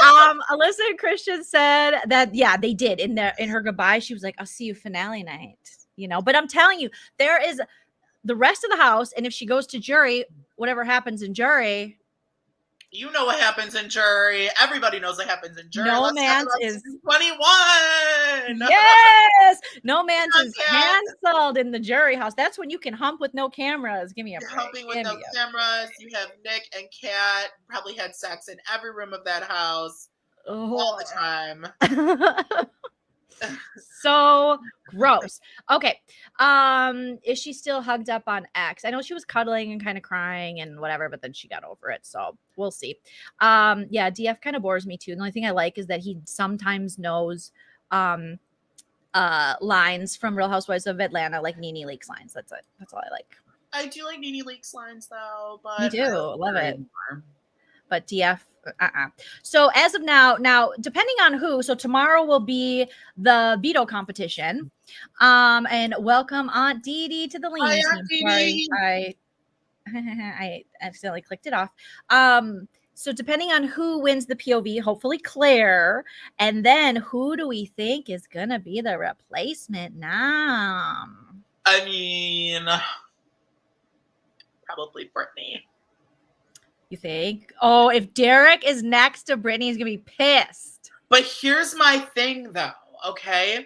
Alyssa and Christian said that, yeah, they did in her goodbye. She was like, I'll see you finale night, you know. But I'm telling you, there is the rest of the house, and if she goes to jury, whatever happens in jury. You know what happens in jury. Everybody knows what happens in jury. No Man's is 21. Yes. No Man's is canceled in the jury house. That's when you can hump with no cameras. Give me a break. Humping with no cameras. You have Nick and Kat probably had sex in every room of that house all the time. So gross. Okay. Is she still hugged up on X? I know she was cuddling and kind of crying and whatever, but then she got over it. So we'll see. Yeah, DF kind of bores me too. The only thing I like is that he sometimes knows lines from Real Housewives of Atlanta, like Nene Leakes lines. That's it. That's all I like. I do like Nene Leakes lines though, but me too. Love it. But DF, So as of now, depending on who, so tomorrow will be the veto competition. And welcome Aunt Dee Dee to the Leen Team. Sorry, I accidentally clicked it off. So depending on who wins the POV, hopefully Claire, and then who do we think is gonna be the replacement now? I mean, probably Brittany. You think? Oh, if Derek is next to Brittany, he's going to be pissed. But here's my thing, though, okay?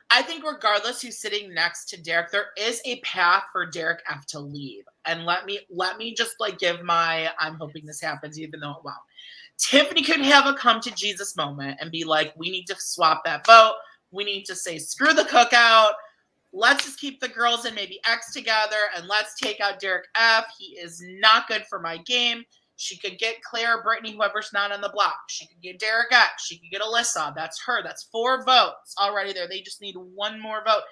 I think regardless who's sitting next to Derek, there is a path for Derek F to leave. And let me just, like, give my, I'm hoping this happens, even though, well, Tiffany could have a come to Jesus moment and be like, we need to swap that vote. We need to say, screw the cookout. Let's just keep the girls and maybe X together, and let's take out Derek F. He is not good for my game. She could get Claire, Brittany, whoever's not on the block. She could get Derek X. She could get Alyssa. That's her. That's 4 votes already there. They just need 1 more vote.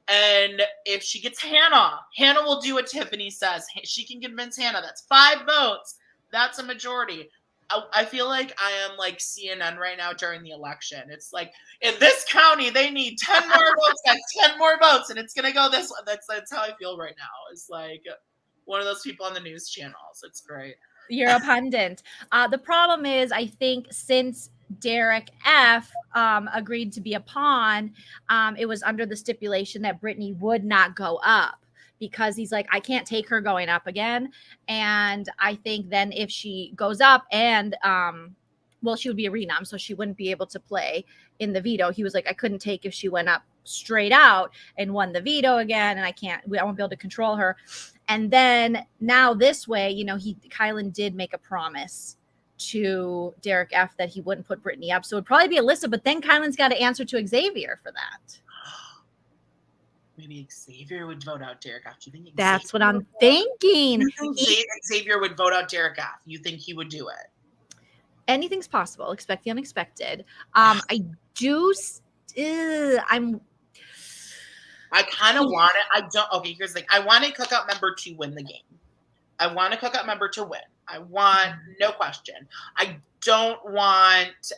And if she gets Hannah, Hannah will do what Tiffany says. She can convince Hannah. That's 5 votes. That's a majority. I feel like I am like CNN right now during the election. It's like, in this county, they need 10 more votes. That's 10 more votes. And it's going to go this way. That's how I feel right now. It's like one of those people on the news channels. It's great. You're a pundit. The problem is, I think since Derek F agreed to be a pawn, it was under the stipulation that Brittany would not go up, because he's like, I can't take her going up again. And I think then if she goes up and, well, she would be a renom, so she wouldn't be able to play in the veto. He was like, I couldn't take if she went up straight out and won the veto again, and I won't be able to control her. And then now this way, you know, Kylan did make a promise to Derek F that he wouldn't put Brittany up. So it'd probably be Alyssa, but then Kylan's got to answer to Xavier for that. Maybe Xavier would vote out Derek F. Do you think That's what I'm thinking. You think Xavier would vote out Derek F? You think he would do it? Anything's possible. Expect the unexpected. I kind of want it. I don't. Okay, here's the thing. I want a cookout member to win the game. I want a cookout member to win. I want, no question. I don't want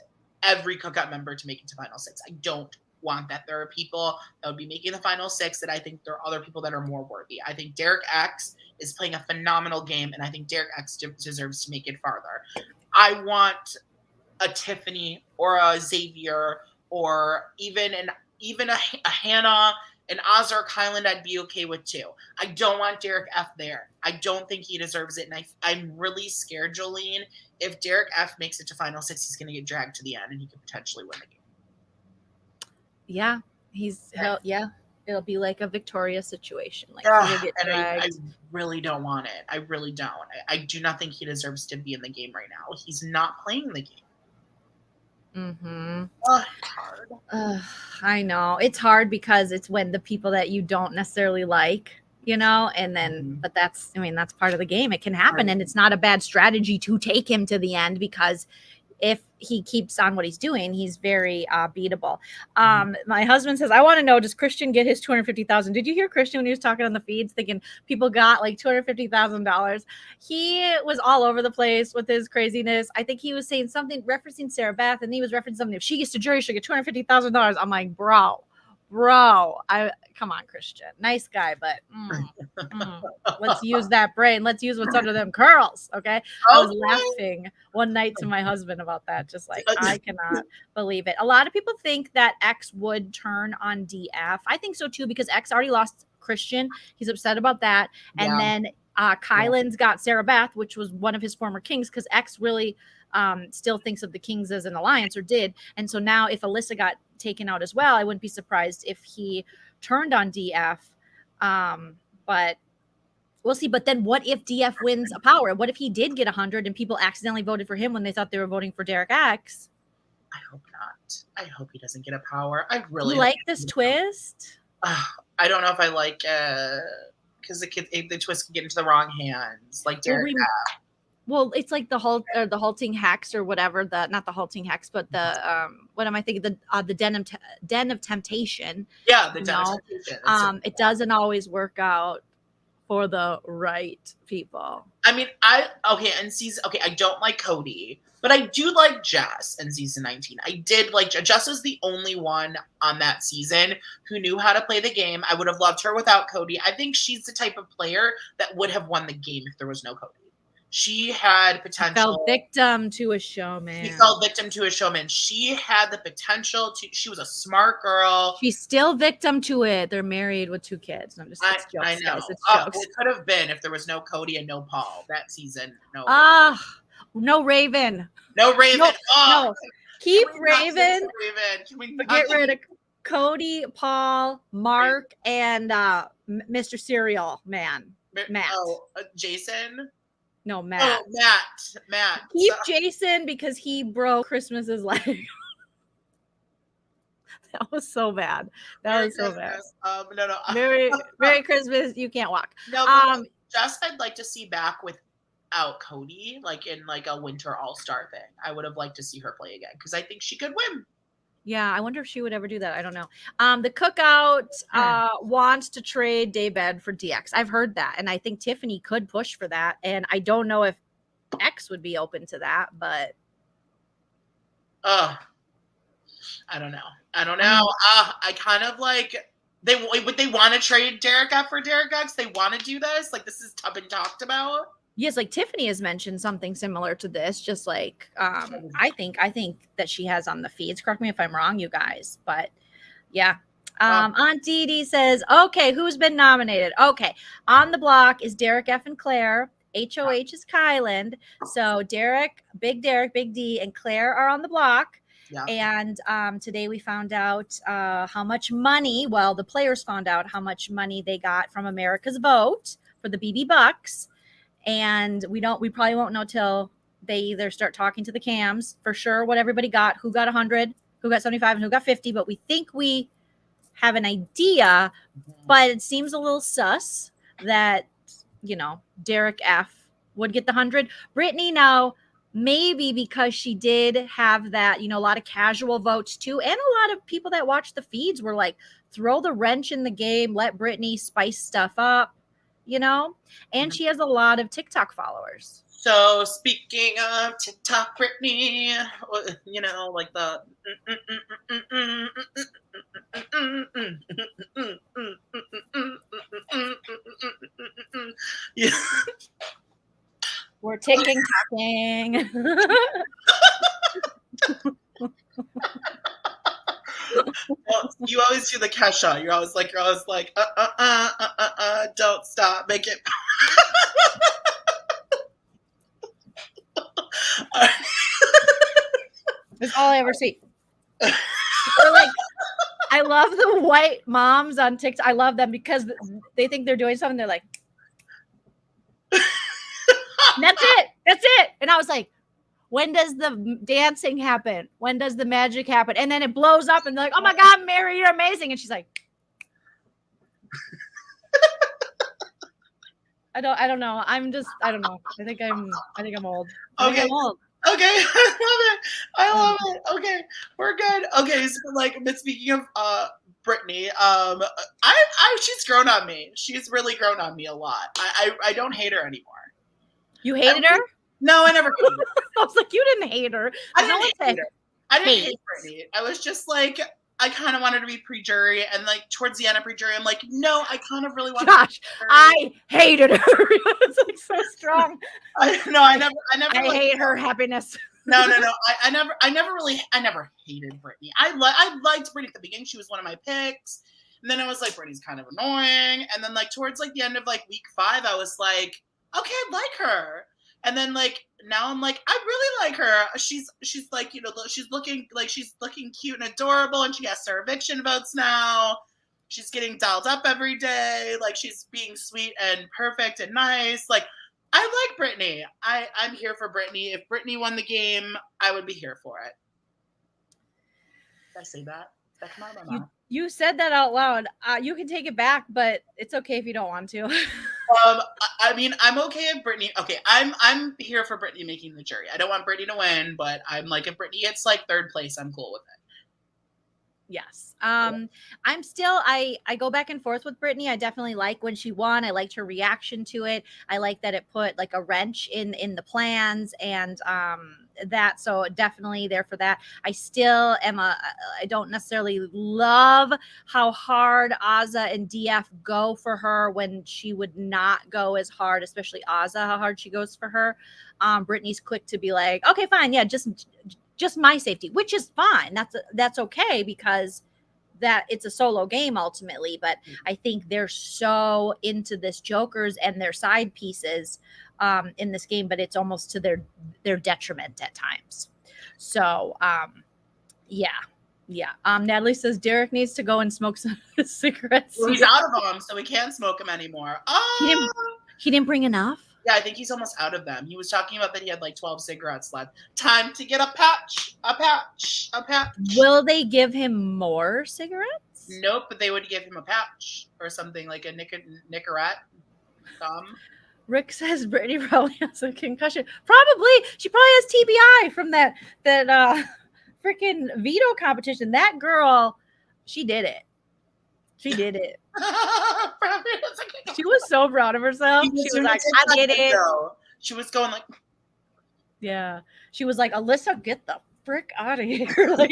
every cookout member to make it to Final 6. I don't want that. There are people that would be making the Final 6 that I think there are other people that are more worthy. I think Derek X is playing a phenomenal game, and I think Derek X deserves to make it farther. I want a Tiffany or a Xavier or even a Hannah, an Oz or Kylan I'd be okay with too. I don't want Derek F there. I don't think he deserves it. And I'm really scared, Joleen. If Derek F makes it to Final 6, he's going to get dragged to the end and he could potentially win the game. Yeah. It'll be like a Victoria situation. Like he'll get dragged. I really don't want it. I really don't. I do not think he deserves to be in the game right now. He's not playing the game. Mm-hmm. Hard. I know it's hard because it's when the people that you don't necessarily like, you know, and then, but that's part of the game. It can happen. Right. And it's not a bad strategy to take him to the end, because if he keeps on what he's doing, he's very beatable. My husband says, I want to know, does Christian get his $250,000? Did you hear Christian when he was talking on the feeds thinking people got like $250,000? He was all over the place with his craziness. I think he was saying something referencing Sarah Beth, and he was referencing something. If she gets to jury, she'll get $250,000. I'm like, bro, come on, Christian. Nice guy, but let's use that brain. Let's use what's under them curls, okay? I was laughing one night to my husband about that, just like, I cannot believe it. A lot of people think that X would turn on DF. I think so too, because X already lost Christian. He's upset about that. And then Kylan's got Sarah Beth, which was one of his former kings, because X really still thinks of the kings as an alliance, or did. And so now if Alyssa got taken out as well, I wouldn't be surprised if he turned on DF. But we'll see. But then what if DF wins a power? What if he did get 100 and people accidentally voted for him when they thought they were voting for Derek X? I hope not. I hope he doesn't get a power. I really like this twist. I don't know if I like because the twist could get into the wrong hands, like Derek X. Well, it's like the halting hex or whatever. Not the halting hex, but the what am I thinking? The den of temptation. Yeah, the den of temptation. It doesn't always work out for the right people. I mean, I don't like Cody, but I do like Jess in season 19. I did like Jess was the only one on that season who knew how to play the game. I would have loved her without Cody. I think she's the type of player that would have won the game if there was no Cody. She had potential. She fell victim to a showman. She had the potential to. She was a smart girl. She's still victim to it. They're married with 2 kids. No, it's jokes, I know. Guys. It's jokes. It could have been if there was no Cody and no Paul that season. No. No Raven. No Raven. No. Keep Raven. Can we get rid of Cody, Paul, Mark, and Mr. Serial Man. Matt. Jason. No, Matt. Oh, Matt. Keep Jason because he broke Christmas's leg. That was so bad. No. Merry Christmas. You can't walk. No, Jess, I'd like to see back with out Cody, like in like a winter all-star thing. I would have liked to see her play again because I think she could win. Yeah, I wonder if she would ever do that. I don't know. The Cookout wants to trade Daybed for DX. I've heard that, and I think Tiffany could push for that. And I don't know if X would be open to that, but I don't know. I kind of like would they want to trade Derek F for Derek X? They want to do this? Like this has been talked about? Yes, like Tiffany has mentioned something similar to this, just like I think that she has on the feeds. Correct me if I'm wrong, you guys, but yeah. Aunt Dee Dee says, okay, who's been nominated? Okay, on the block is Derek F and Claire. HOH is Kyland. So Derek, Big D, and Claire are on the block. Yeah. And today we found out how much money, well, the players found out how much money they got from America's Vote for the BB Bucks. And we probably won't know till they either start talking to the cams for sure what everybody got, who got 100, who got 75, and who got 50. But we think we have an idea, but it seems a little sus that, you know, Derek F would get the 100. Brittany now, maybe because she did have that, you know, a lot of casual votes too. And a lot of people that watch the feeds were like, throw the wrench in the game, let Brittany spice stuff up, you know, and she has a lot of TikTok followers. So speaking of TikTok, Brittany, you know, like the yeah. We're ticking. Well, you always do the Kesha. You're always like, don't stop, make it. That's all I ever see. Or like, I love the white moms on TikTok. I love them because they think they're doing something. They're like, that's it. And I was like, when does the dancing happen? When does the magic happen? And then it blows up and they're like, oh my God, Mary, you're amazing. And she's like, I don't know. I don't know. I think I'm old. Okay. I'm old. Okay. I love it. Okay. We're good. Okay. So like, but speaking of Brittany, she's grown on me. She's really grown on me a lot. I don't hate her anymore. You hated her? No, I never hated her. I was like, you didn't hate her. I didn't hate Brittany. I was just like, I kind of wanted to be pre-jury, and like towards the end of pre-jury, I'm like, no, I kind of really want. Gosh, I hated her. It's like so strong. I never. I hate her happiness. No. I never hated Brittany. I liked Brittany at the beginning. She was one of my picks, and then I was like, Brittany's kind of annoying. And then like towards like the end of like week 5, I was like, okay, I like her. And then like now I'm like, I really like her. She's like, you know, she's looking cute and adorable, and she gets her eviction votes now. She's getting dialed up every day. Like she's being sweet and perfect and nice. Like I like Brittany. I'm here for Brittany. If Brittany won the game, I would be here for it. Did I say that? Did that come out of my mouth? You said that out loud. You can take it back, but it's okay if you don't want to. I mean, I'm okay if Brittany. Okay, I'm here for Brittany making the jury. I don't want Brittany to win, but I'm like, if Brittany gets like 3rd place, I'm cool with it. Yes. I'm still, I go back and forth with Brittany. I definitely like when she won. I liked her reaction to it. I like that it put like a wrench in the plans and that. So definitely there for that. I still am I don't necessarily love how hard Azah and DF go for her when she would not go as hard, especially Azah, how hard she goes for her. Brittany's quick to be like, okay, fine. Yeah, just my safety, which is fine. That's okay because that it's a solo game ultimately. But I think they're so into this jokers and their side pieces in this game, but it's almost to their detriment at times. So yeah. Natalie says Derek needs to go and smoke some cigarettes. Well, he's out of them, so we can't smoke them anymore. He didn't bring enough. Yeah, I think he's almost out of them. He was talking about that he had like 12 cigarettes left. Time to get a patch. Will they give him more cigarettes? Nope, but they would give him a patch or something like a Nicorette gum. Rick says Brittany probably has a concussion. Probably. She probably has TBI from that freaking veto competition. That girl, she did it. She did it. She was so proud of herself. She was like, I did it. She was going like, yeah. She was like, Alyssa, get the frick out of here. Like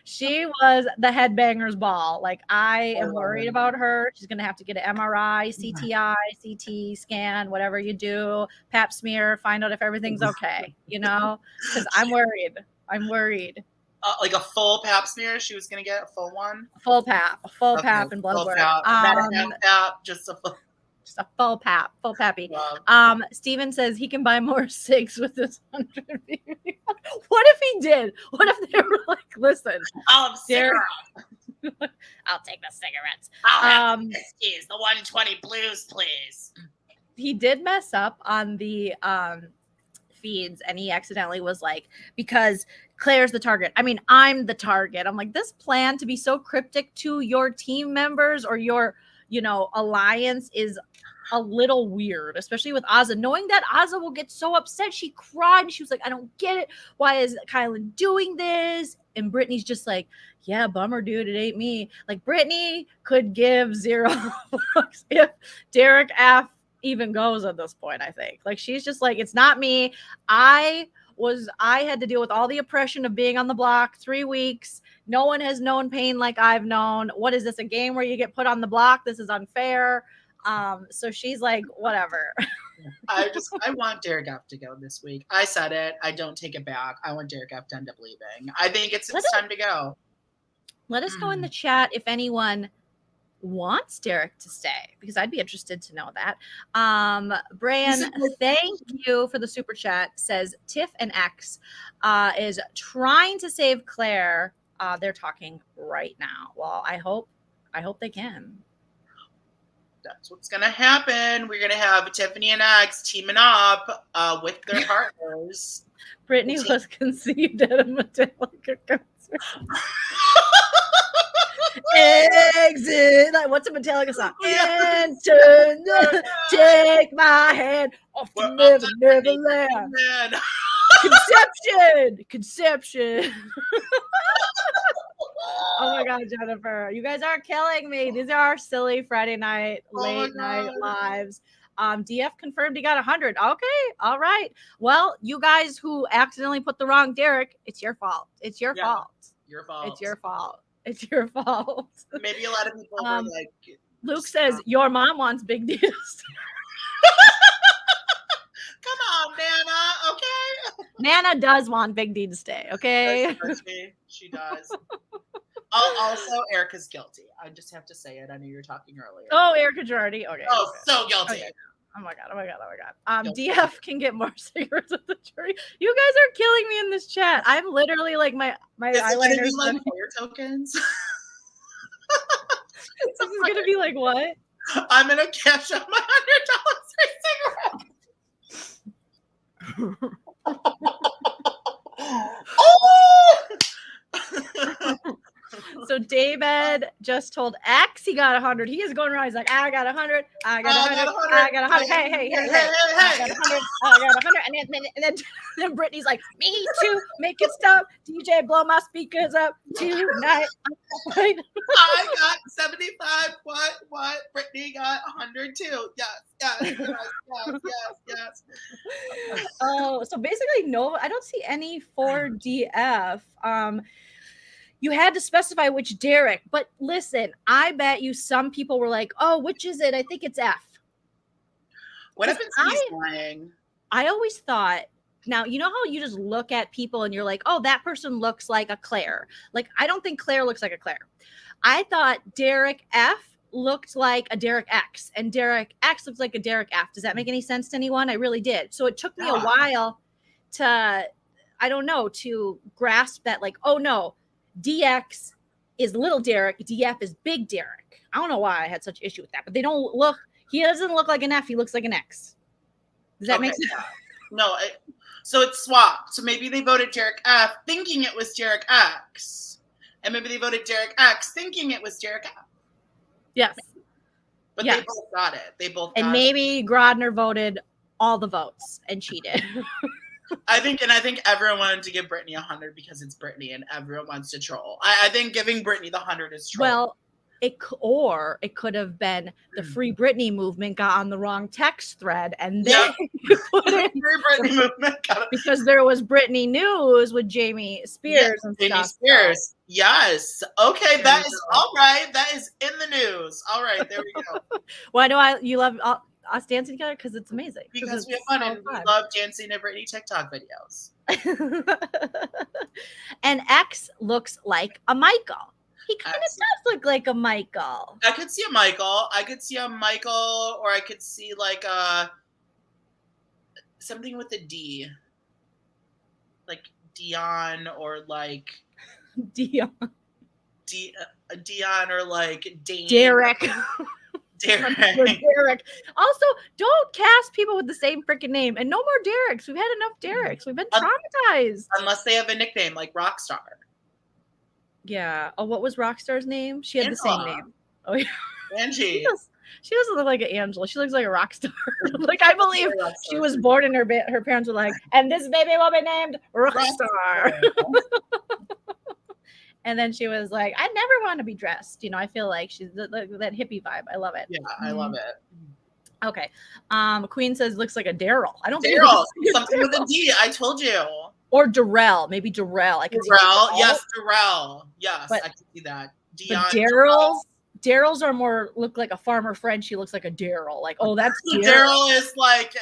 she was the headbanger's ball. Like, I am worried about her. She's gonna have to get an MRI, CTI, CT scan, whatever you do, pap smear, find out if everything's okay, because I'm worried. Like a full pap smear. She was gonna get a full one. Full pap and blood work. Just a full pappy. Steven says he can buy more cigs with this 100. What if he did? What if they were like, listen, I'll take the cigarettes. I'll have the 120 blues, please. He did mess up on the feeds, and he accidentally was like, because Claire's the target. I mean, I'm the target. I'm like, this plan to be so cryptic to your team members or your alliance is a little weird, especially with Azah, knowing that Azah will get so upset. She cried and she was like, I don't get it. Why is Kylan doing this? And Brittany's just like, yeah, bummer, dude. It ain't me. Like, Brittany could give 0 fucks if Derek F even goes at this point, I think. Like, she's just like, it's not me. I had to deal with all the oppression of being on the block 3 weeks. No one has known pain like I've known. What is this, a game where you get put on the block? This is unfair. So she's like, whatever. I want Derek F to go this week. I said it. I don't take it back. I want Derek F to end up leaving. I think it's time to go. Let us know in the chat if anyone wants Derek to stay, because I'd be interested to know that. Brian, thank you for the super chat. Says Tiff and X is trying to save Claire. They're talking right now. Well, I hope they can. That's what's gonna happen. We're gonna have Tiffany and X teaming up with their partners. Brittany was conceived at a Metallica concert. Exit. Like, what's a Metallica song? Enter, take my hand off to never land. Conception. Oh my God, Jennifer, you guys are killing me. These are our silly Friday night, late night lives. DF confirmed he got 100. Okay, all right. Well, you guys who accidentally put the wrong Derek, it's your fault. It's your fault. Your fault. It's your fault. It's your fault. Maybe a lot of people were like, Luke says your mom wants Big D. Come on, Nana. Okay. Nana does want Big D to stay. Okay. She does. Also, Erica's guilty. I just have to say it. I know you were talking earlier. Oh, Erica Girardi. Okay. Oh, so guilty. Okay. Oh my God. DF can get more cigarettes at the jury. You guys are killing me in this chat. I'm literally like my eyeliners. Like player tokens. This is gonna be like what? I'm gonna cash out my $100 cigarette. So David just told X he got 100. He is going around. He's like, I got 100. I got 100. I got 100. Hey. I got 100. I got 100. And then Brittany's like, me too. Make it stop. DJ, blow my speakers up tonight. I got 75. What? Brittany got 100 too. Yes. Oh, so basically, no, I don't see any for DF. You had to specify which Derek, but listen, I bet you some people were like, oh, which is it? I think it's F. What if it's lying? I always thought, now, you know how you just look at people and you're like, oh, that person looks like a Claire. Like, I don't think Claire looks like a Claire. I thought Derek F looked like a Derek X and Derek X looks like a Derek F. Does that make any sense to anyone? I really did. So it took me a while to, I don't know, to grasp that, like, oh no, DX is little Derek, DF is big Derek. I don't know why I had such issue with that, but he doesn't look like an F, he looks like an X. Does that make sense? No, so it's swapped. So maybe they voted Derek F thinking it was Derek X. And maybe they voted Derek X thinking it was Derek F. Yes. But they both got it. They both got and maybe Grodner voted all the votes and cheated. I think everyone wanted to give Britney 100 because it's Britney and everyone wants to troll. I think giving Britney the 100 is troll. Well, it could have been the Free Britney movement got on the wrong text thread, and then put in Free Britney movement because there was Britney news with Jamie Spears and Jamie stuff. Spears. Yes. Okay, that is all right. That is in the news. All right, there we go. Why do you love us dancing together? Because it's amazing. Because we have fun and we love dancing to Britney TikTok videos. And X looks like a Michael. He kind of does look like a Michael. I could see a Michael. Or I could see like something with a D. Like Dion or like Dion. Dion or like Dane. Derek. Derek. Also, don't cast people with the same freaking name. And no more Dereks. We've had enough Dereks. We've been traumatized. Unless they have a nickname like Rockstar. Yeah. Oh, what was Rockstar's name? She had Angela. the same name. Oh, yeah. Angie. She doesn't look like an Angela. She looks like a rock star. Like, I believe she was born and her parents were like, and this baby will be named Rockstar. And then she was like, I never want to be dressed. You know, I feel like she's that hippie vibe. I love it. Yeah, I love it. Okay. Queen says looks like a Daryl. I don't Daryl. Something with a D. I told you. Or Darrell. Maybe Darrell. I can Darrell. Yes, Darrell. Yes, but, I can see that. But Daryl's are more look like a farmer friend. She looks like a Daryl. Like, oh, that's Daryl is like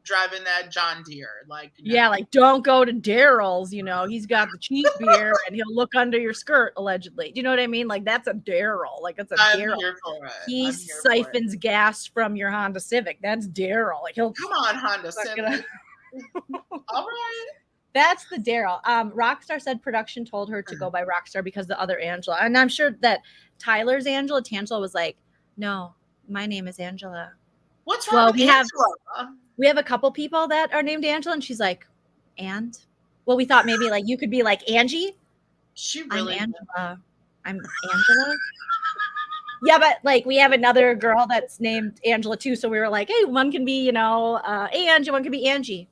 driving that John Deere. Like, you know. Yeah, like don't go to Daryl's, you know, he's got the cheap beer and he'll look under your skirt allegedly. Do you know what I mean? Like that's a Daryl. Like it's a Daryl. He siphons gas from your Honda Civic. That's Daryl. Like he'll come on, Honda Civic. All right. That's the Daryl. Rockstar said production told her to go by Rockstar because the other Angela. And I'm sure that Tyler's Angela, Tangela, was like, no, my name is Angela. What's wrong with Angela? We have a couple people that are named Angela, and she's like, and? Well, we thought maybe like you could be like Angie. I'm Angela. I'm Angela. Yeah, but like we have another girl that's named Angela too. So we were like, hey, one can be, you know, Angie, one can be Angie.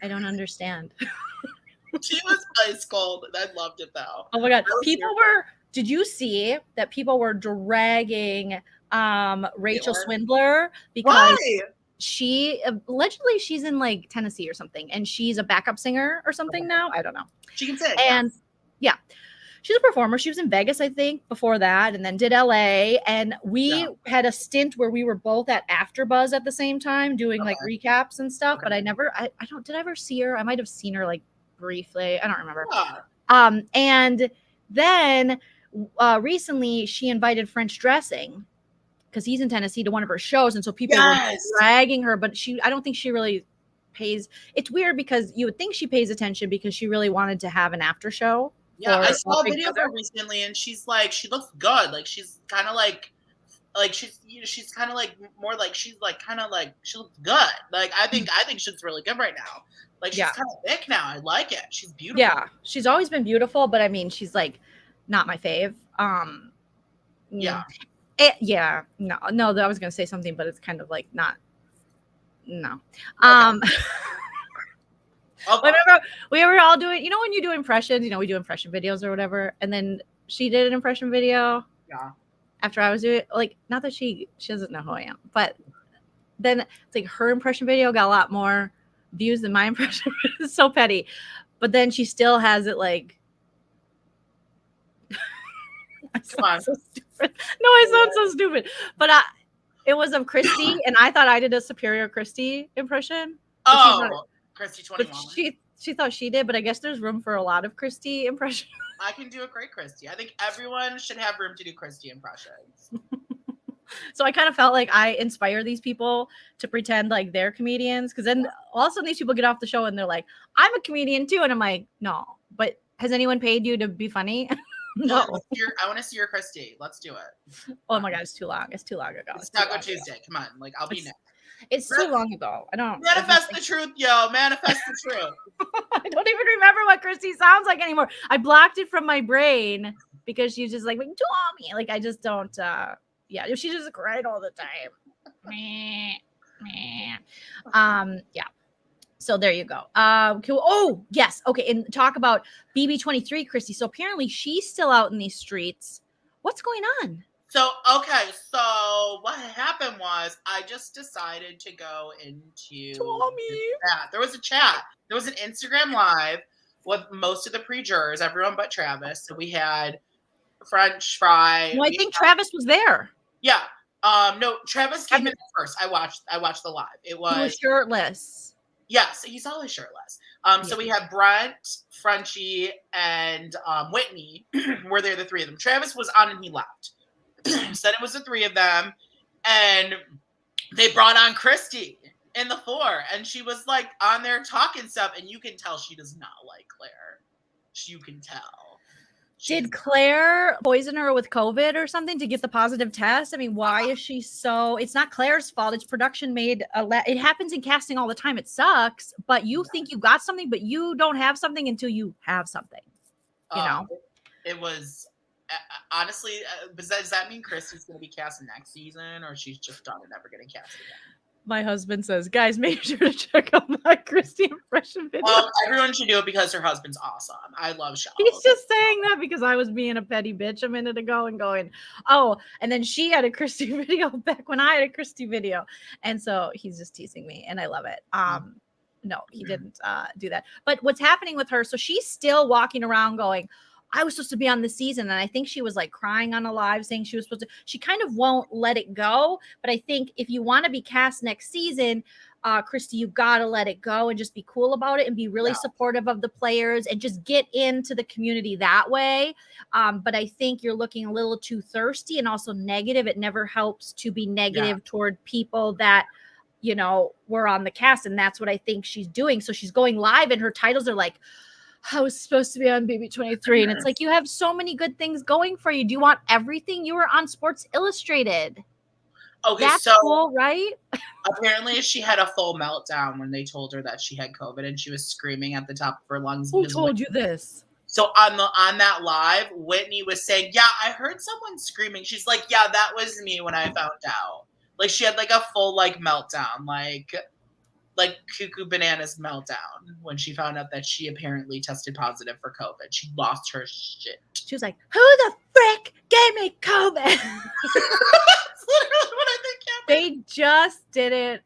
I don't understand. She was ice cold. I loved it though. Oh my God. Did you see that people were dragging Rachel Swindler because she allegedly she's in like Tennessee or something and she's a backup singer or something now. I don't know. She can sing. And yeah, she's a performer. She was in Vegas, I think, before that, and then did LA. And we had a stint where we were both at AfterBuzz at the same time doing like recaps and stuff. But I did I ever see her? I might have seen her like briefly. I don't remember. And then recently she invited French Dressing because he's in Tennessee to one of her shows. And so people were dragging her, but I don't think she really pays. It's weird because you would think she pays attention because she really wanted to have an after show. Yeah, I saw a video of her recently and she's like, she looks good. Like she's kind of like she's, you know, she's kind of like more like, she's like kind of like, she looks good. Like I think she's really good right now. Like she's kind of thick now. I like it. She's beautiful. Yeah, she's always been beautiful, but I mean, she's like not my fave. No, I was gonna say something, but it's kind of like not. No. Whenever we were all doing, you know, when you do impressions, you know, we do impression videos or whatever, and then she did an impression video. Yeah. After I was doing, like, not that she doesn't know who I am, but then it's like her impression video got a lot more views than my impression. It's so petty, but then she still has it like. I sound so stupid. No, I sound so stupid. But it was of Christy, and I thought I did a superior Christy impression. Oh, Christy 21. She thought she did, but I guess there's room for a lot of Christy impressions. I can do a great Christy. I think everyone should have room to do Christy impressions. So I kind of felt like I inspire these people to pretend like they're comedians, because then all of a sudden these people get off the show and they're like, I'm a comedian too. And I'm like, no, but has anyone paid you to be funny? No. I want to see your Christy. Let's do it. Oh my God, it's too long. It's too long ago. It's Taco Tuesday. Come on. Like, I'll be next. It's too long ago. I don't. Manifest the truth, yo. Manifest the truth. I don't even remember what Christy sounds like anymore. I blocked it from my brain. because she's just like Tommy. Like I just don't. Yeah, she's just cried all the time. Yeah. So there you go. Cool. Oh yes. Okay. And talk about BB23, Christy. So apparently she's still out in these streets. What's going on? So, okay. So what happened was I just decided to go into chat. There was a chat. There was an Instagram live with most of the pre-jurors, everyone but Travis. So we had French Fry. No, I think Travis was there. Yeah. No, Travis came in first. I watched the live. He was shirtless. Yes, he's always shirtless. So we had Brent, Frenchie, and Whitney were there, the three of them. Travis was on and he left. Said it was the three of them. And they brought on Christy in the floor. And she was like on there talking stuff. And you can tell she does not like Claire. You can tell. Did Claire poison her with COVID or something to get the positive test? I mean, why is she so... It's not Claire's fault. It's production made... It happens in casting all the time. It sucks. But you think you got something, but you don't have something until you have something. You know? It was... Honestly, does that mean Christy's going to be cast next season? Or she's just done and never going to cast again? My husband says, guys, make sure to check out my Christy impression video. Well, everyone should do it because her husband's awesome. I love Shaw. He's just saying that because I was being a petty bitch a minute ago and going, oh, and then she had a Christy video back when I had a Christy video. And so he's just teasing me and I love it. No, he didn't do that. But what's happening with her, so she's still walking around going, I was supposed to be on this season. And I think she was like crying on a live saying she was supposed to, she kind of won't let it go. But I think if you want to be cast next season, Christy, you got to let it go and just be cool about it and be really supportive of the players and just get into the community that way. But I think you're looking a little too thirsty and also negative. It never helps to be negative toward people that, you know, were on the cast. And that's what I think she's doing. So she's going live and her titles are like, I was supposed to be on BB23. And it's like, you have so many good things going for you. Do you want everything? You were on Sports Illustrated. Okay, that's so cool, right? Apparently she had a full meltdown when they told her that she had COVID and she was screaming at the top of her lungs. Who told you this? So on that live, Whitney was saying, yeah, I heard someone screaming. She's like, yeah, that was me when I found out. Like she had like a full like meltdown, like cuckoo bananas meltdown when she found out that she apparently tested positive for COVID. She lost her shit. She was like, who the frick gave me COVID? That's literally what I think happened. They just didn't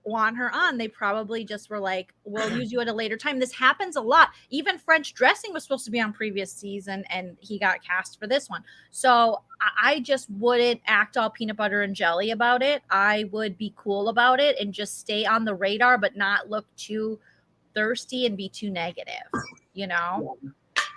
want her on. They probably just were like, we'll use you at a later time. This happens a lot. Even French Dressing was supposed to be on previous season and he got cast for this one. So I just wouldn't act all peanut butter and jelly about it. I would be cool about it and just stay on the radar, but not look too thirsty and be too negative, you know?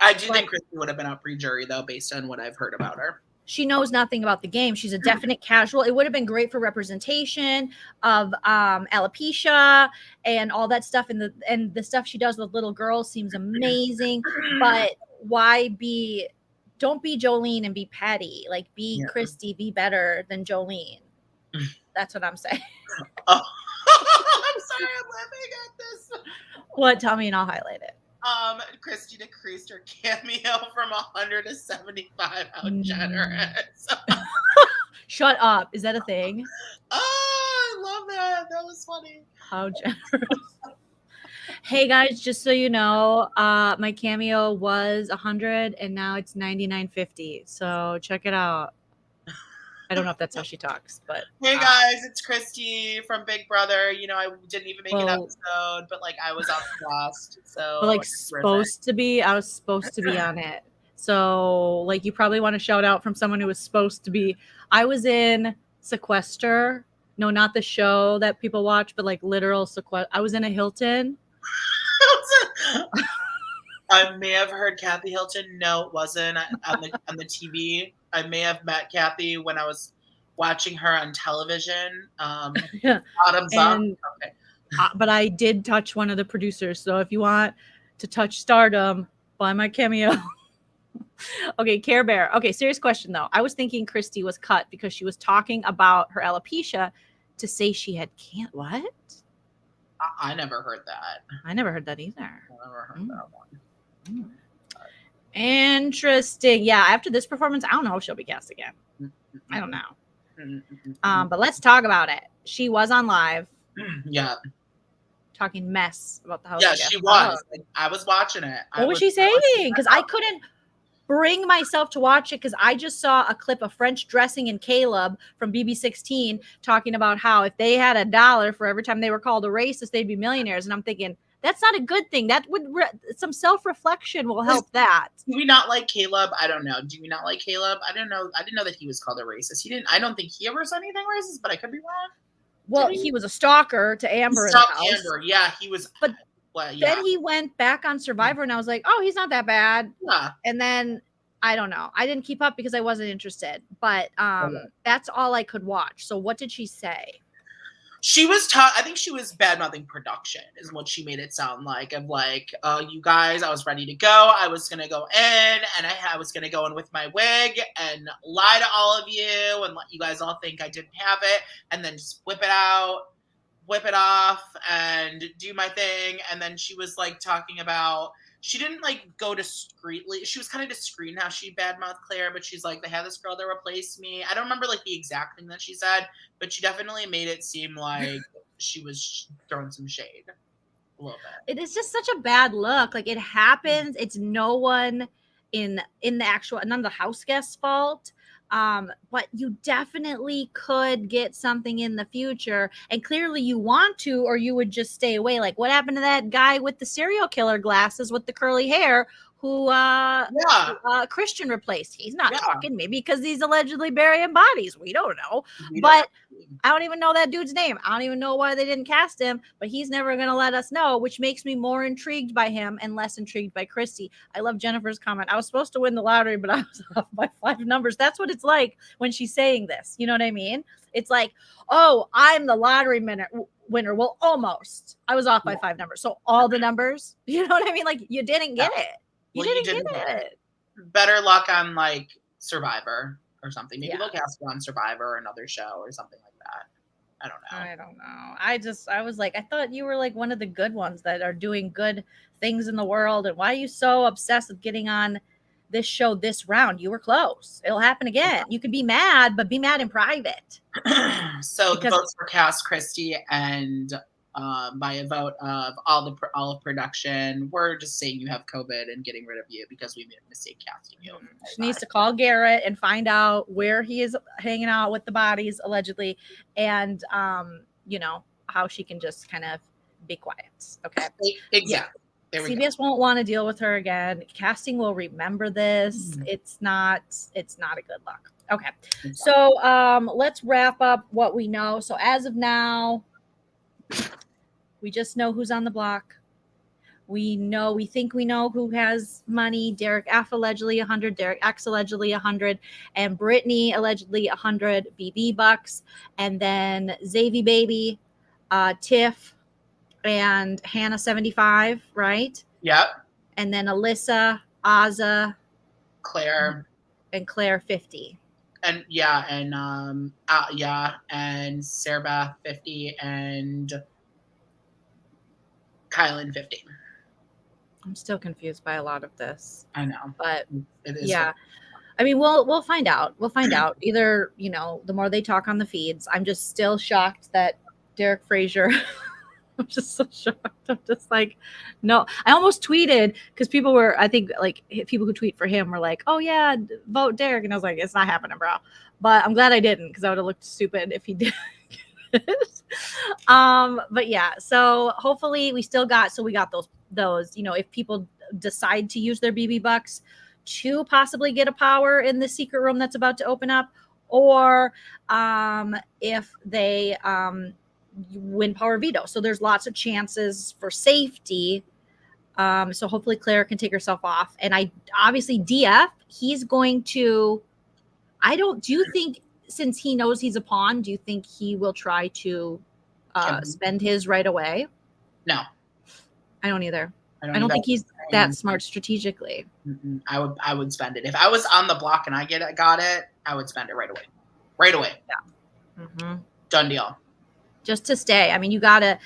I do think Christy would have been on pre-jury though, based on what I've heard about her. She knows nothing about the game. She's a definite casual. It would have been great for representation of alopecia and all that stuff. And the stuff she does with little girls seems amazing. But don't be Joleen and be petty. Like be Christy, be better than Joleen. That's what I'm saying. Oh. I'm sorry, I'm laughing at this. What? Tell me and I'll highlight it. Christy decreased her cameo from 100 to 75. How generous. Shut up. Is that a thing? Oh, I love that. That was funny. How generous. Hey guys, just so you know, my cameo was 100 and now it's 99.50. So check it out. I don't know if that's how she talks, but hey guys, it's Christy from Big Brother. You know, I didn't even make an episode, but like I was on the cast, so like supposed to be. I was supposed to be on it. So like you probably want to shout out from someone who was supposed to be. I was in Sequester. No, not the show that people watch, but like literal Sequester. I was in a Hilton. I may have heard Kathy Hilton. No, it wasn't on the TV. I may have met Kathy when I was watching her on television. Bottoms up. Okay. But I did touch one of the producers. So if you want to touch stardom, buy my cameo. Okay, Care Bear. Okay, serious question though. I was thinking Christy was cut because she was talking about her alopecia to say she had what? I never heard that. I never heard that either. I never heard that one. Interesting. Yeah, after this performance, I don't know if she'll be cast again. I don't know. But let's talk about it. She was on live. Yeah. Talking mess about the house. Yeah, she was. Like, I was watching it. What was she saying? Because I couldn't bring myself to watch it because I just saw a clip of French Dressing and Caleb from BB16 talking about how if they had $1 for every time they were called a racist, they'd be millionaires. And I'm thinking, that's not a good thing. That would some self-reflection will help that. Do we not like Caleb? I don't know. Do we not like Caleb? I don't know. I didn't know that he was called a racist. I don't think he ever said anything racist, but I could be wrong. Well, he was a stalker to Amber in the house. Amber. Yeah, he was. But then he went back on Survivor, and I was like, oh, he's not that bad. Yeah. And then I don't know. I didn't keep up because I wasn't interested. But that's all I could watch. So what did she say? She was I think she was bad-mouthing production is what she made it sound like. Of like, you guys, I was ready to go. I was going to go in and I was going to go in with my wig and lie to all of you and let you guys all think I didn't have it and then just whip it out, whip it off and do my thing. And then she was like talking about, she didn't like go discreetly. She was kind of discreet in how she badmouthed Claire, but she's like, they had this girl that replaced me. I don't remember like the exact thing that she said, but she definitely made it seem like she was throwing some shade a little bit. It is just such a bad look. Like it happens. It's no one in the actual, none of the house guests' fault. But you definitely could get something in the future, and clearly you want to, or you would just stay away. Like what happened to that guy with the serial killer glasses with the curly hair who Christian replaced? He's not talking, maybe because he's allegedly burying bodies. We don't know. But I don't even know that dude's name. I don't even know why they didn't cast him, but he's never going to let us know, which makes me more intrigued by him and less intrigued by Christy. I love Jennifer's comment. I was supposed to win the lottery, but I was off by 5 numbers. That's what it's like when she's saying this. You know what I mean? It's like, oh, I'm the lottery winner. Well, almost. I was off by 5 numbers. So all the numbers, you know what I mean? Like you didn't get it. You didn't get it. Better luck on like Survivor or something. Maybe they'll cast you on Survivor or another show or something like that. I don't know. I was like, I thought you were like one of the good ones that are doing good things in the world. And why are you so obsessed with getting on this show this round? You were close. It'll happen again. You can be mad, but be mad in private. So the votes were cast Christy and by a vote of all of production. We're just saying you have COVID and getting rid of you because we made a mistake casting you. She needs to call Garrett and find out where he is hanging out with the bodies allegedly, and you know how she can just kind of be quiet. Okay, exactly. Yeah. CBS won't want to deal with her again. Casting will remember this. It's not a good look. Okay, so let's wrap up what we know. So as of now, we just know who's on the block. We think we know who has money. Derek F allegedly 100, Derek X allegedly 100, and Brittany allegedly 100 BB bucks, and then Xavier Baby, Tiff, and Hannah 75, right? Yep. And then Alyssa, Azza, Claire, and Claire 50. And and Sarah Beth 50 and Kylan 50. I'm still confused by a lot of this. I know, but it is. Yeah, I mean, we'll find out. We'll find out. Either the more they talk on the feeds. I'm just still shocked that Derek Frazier. I'm just so shocked. I'm just like, no. I almost tweeted because people were, I think, like people who tweet for him were like, oh yeah, vote Derek, and I was like, it's not happening, bro. But I'm glad I didn't because I would have looked stupid if he did. But yeah, so hopefully we got those, if people decide to use their BB bucks to possibly get a power in the secret room that's about to open up, or if they win power veto. So there's lots of chances for safety. So hopefully Claire can take herself off. And obviously DF, he's going to, do you think, since he knows he's a pawn, do you think he will try to spend his right away? No. I don't either. I don't think he's that smart strategically. I would spend it. If I was on the block and I got it, I would spend it right away. Right away. Yeah. Done deal. just to stay. I mean, you gotta.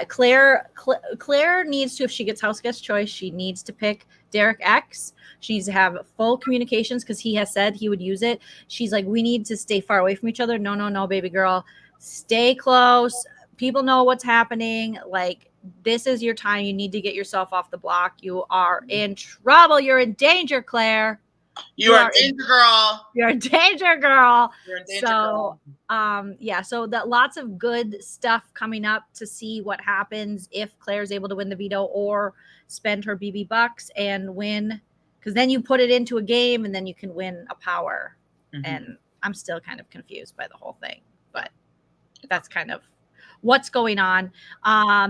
Claire needs to, if she gets house guest choice, she needs to pick Derek X. She needs to have full communications because he has said he would use it. She's like, we need to stay far away from each other. No, baby girl, stay close. People know what's happening. Like, this is your time. You need to get yourself off the block. You are in trouble. You're in danger, Claire. You are a danger girl. You're a danger girl. You're a danger girl. Yeah, so that lots of good stuff coming up to see what happens if Claire's able to win the veto or spend her BB bucks and win, because then you put it into a game and then you can win a power. And I'm still kind of confused by the whole thing, but that's kind of what's going on.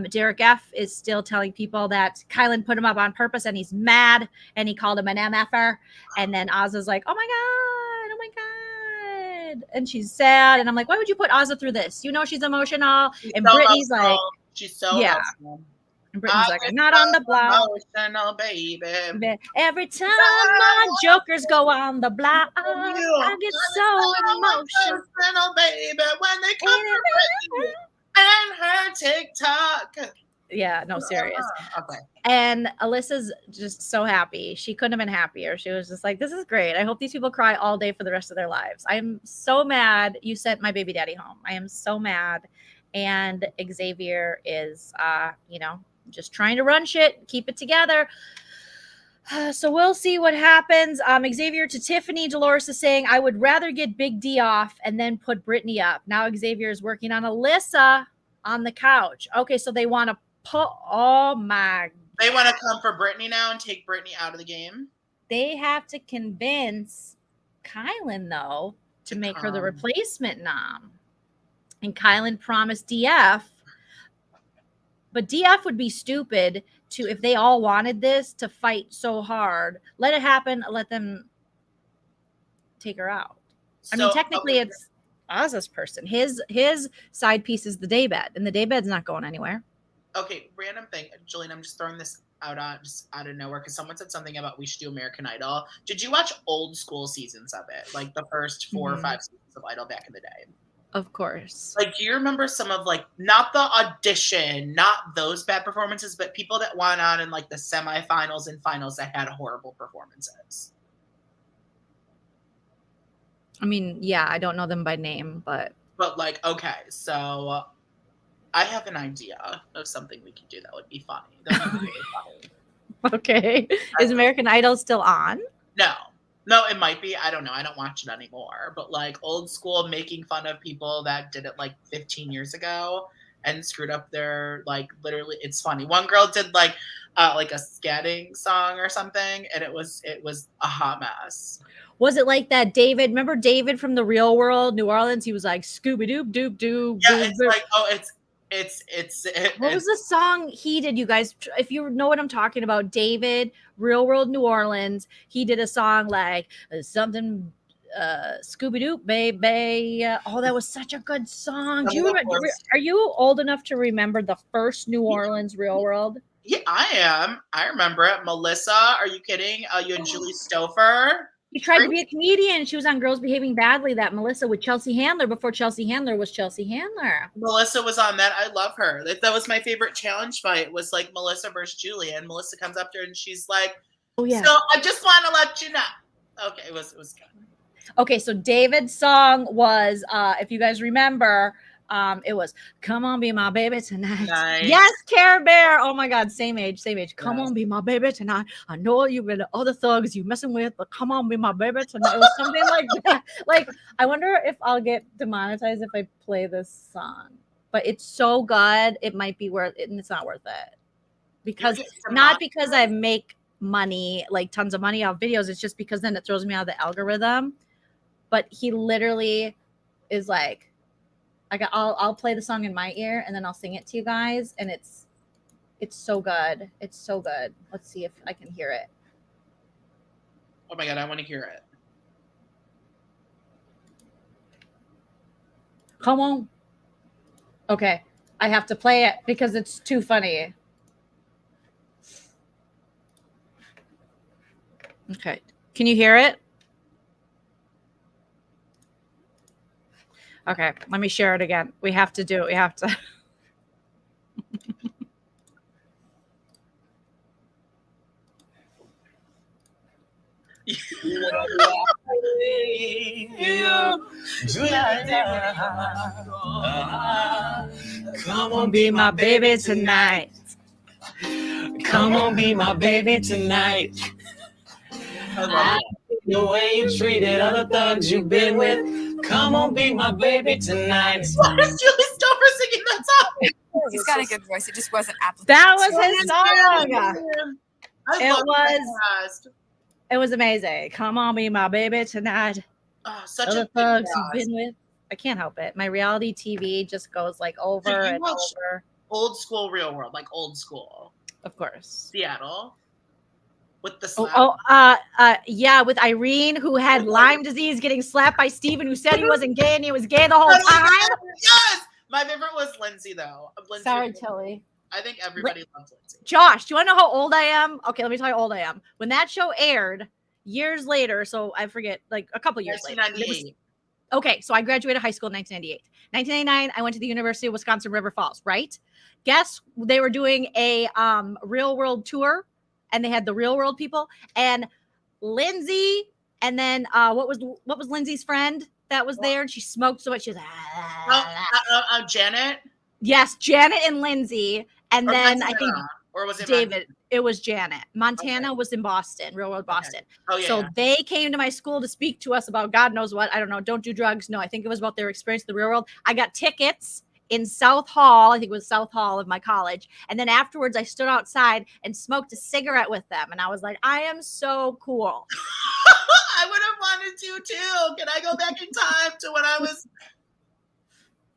Derek F is still telling people that Kylan put him up on purpose and he's mad and he called him an MFer. And then Ozza's like, oh my God. And she's sad. And I'm like, why would you put Ozza through this? You know, she's emotional. And so Brittany's emotional. Like, she's so emotional. And Brittany's like, I'm not on the block. Emotional, baby. Every time my jokers go on the block, I get so emotional. Baby, when they come to Brittany and her TikTok. Yeah, no, serious. Okay. And Alyssa's just so happy. She couldn't have been happier. She was just like, this is great. I hope these people cry all day for the rest of their lives. I'm so mad you sent my baby daddy home. I am so mad. And Xavier is, just trying to run shit, keep it together. So we'll see what happens. Xavier to Tiffany, Dolores is saying, I would rather get Big D off and then put Brittany up. Now Xavier is working on Alyssa on the couch. Okay, so they want to put, they want to come for Brittany now and take Brittany out of the game. They have to convince Kylan, though, to make her the replacement nom. And Kylan promised DF. But DF would be stupid to, if they all wanted this, to fight so hard. Let it happen. Let them take her out. I mean, technically, it's Ozza's person. His side piece is the daybed, and the daybed's not going anywhere. Okay, random thing, Joleen. I'm just throwing this out of nowhere because someone said something about we should do American Idol. Did you watch old school seasons of it, like the first 4 or 5 seasons of Idol back in the day? Of course. Like, do you remember some of, like, not the audition, not those bad performances, but people that went on in, like, the semifinals and finals that had horrible performances? I mean, yeah, I don't know them by name, but like, okay, so I have an idea of something we could do that would be funny. That would be really funny. Okay. Is American Idol still on? No, it might be. I don't know. I don't watch it anymore. But like old school, making fun of people that did it like 15 years ago and screwed up their, like, literally, it's funny. One girl did like a scatting song or something, and it was a hot mess. Was it like that David? Remember David from The Real World, New Orleans? He was like Scooby Doo Doop Doo. Yeah, it's like, oh, what was the song he did, you guys? If you know what I'm talking about, David, Real World, New Orleans. He did a song like something Scooby Doo baby. Oh, that was such a good song. Do you remember? Are you old enough to remember the first New Orleans Real World? Yeah, I am. I remember it. Melissa, are you kidding? You and Julie Stouffer. She tried to be a comedian. She was on Girls Behaving Badly, that Melissa with Chelsea Handler before Chelsea Handler was Chelsea Handler. Melissa was on that. I love her. That was my favorite challenge fight, was like Melissa versus Julie. And Melissa comes up to her and she's like, oh, yeah. So I just want to let you know. Okay, it was good. Okay, so David's song was, if you guys remember, it was "Come On Be My Baby Tonight." Nice. Yes, Care Bear. Oh my God, same age. Come on, be my baby tonight. I know you've been other thugs you messing with, but come on, be my baby tonight. It was something like that. Like, I wonder if I'll get demonetized if I play this song. But it's so good, it might be worth it, and it's not worth it. Because not because I make money, like tons of money off videos. It's just because then it throws me out of the algorithm. But he literally is like, I'll play the song in my ear and then I'll sing it to you guys, and it's so good. It's so good. Let's see if I can hear it. Oh my God, I want to hear it. Come on. Okay, I have to play it because it's too funny. Okay, can you hear it? Okay, let me share it again. We have to do it. We have to. Come on, be my baby tonight. Come on, be my baby tonight. I love it. The way you treated other thugs you've been with. Come on, be my baby tonight. Why is Julie Stover singing that song? He's got a good voice. It just wasn't applicable. That was his song. I love that cast. It was amazing. Come on, be my baby tonight. Oh, such Other a thugs good you've been with. I can't help it. My reality TV just goes like over Did you and watch over. Old school, real world, like old school. Of course. Seattle. With the slap. Yeah, with Irene, who had Lyme disease, getting slapped by Steven, who said he wasn't gay and he was gay the whole time. Yes! My favorite was Lindsay, though. Lindsay Sorry, was- Tilly. I think everybody loves Lindsay. Josh, do you want to know how old I am? Okay, let me tell you how old I am. When that show aired years later, so I forget, like a couple years later. 1998. Okay, so I graduated high school in 1998. 1999, I went to the University of Wisconsin River Falls, right? Guess they were doing a real world tour, and they had the real world people, and Lindsay, and then what was Lindsay's friend that was there, and she smoked so much, she was Janet? yes, Janet and Lindsay, and then I think or was it David. Montana? It was Janet. Montana was in Boston, real world Boston. Okay. Oh, yeah. So they came to my school to speak to us about God knows what. I don't know. Don't do drugs. No, I think it was about their experience in the real world. I got tickets in South Hall. I think it was South Hall of my college. And then afterwards, I stood outside and smoked a cigarette with them. And I was like, I am so cool. I would have wanted to too. Can I go back in time to when I was?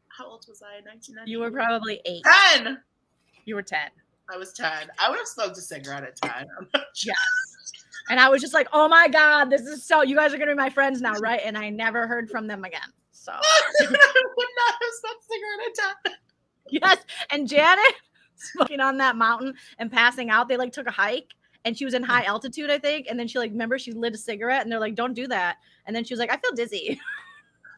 How old was I in 1990? You were probably 8. 10. You were 10. I was 10. I would have smoked a cigarette at 10. Yes. And I was just like, oh my God, this is so, you guys are going to be my friends now, right? And I never heard from them again. So I would not have smoked a cigarette at 10. yes. And Janet smoking on that mountain and passing out. They like took a hike and she was in high altitude, I think. And then she like, remember she lit a cigarette and they're like, don't do that. And then she was like, I feel dizzy.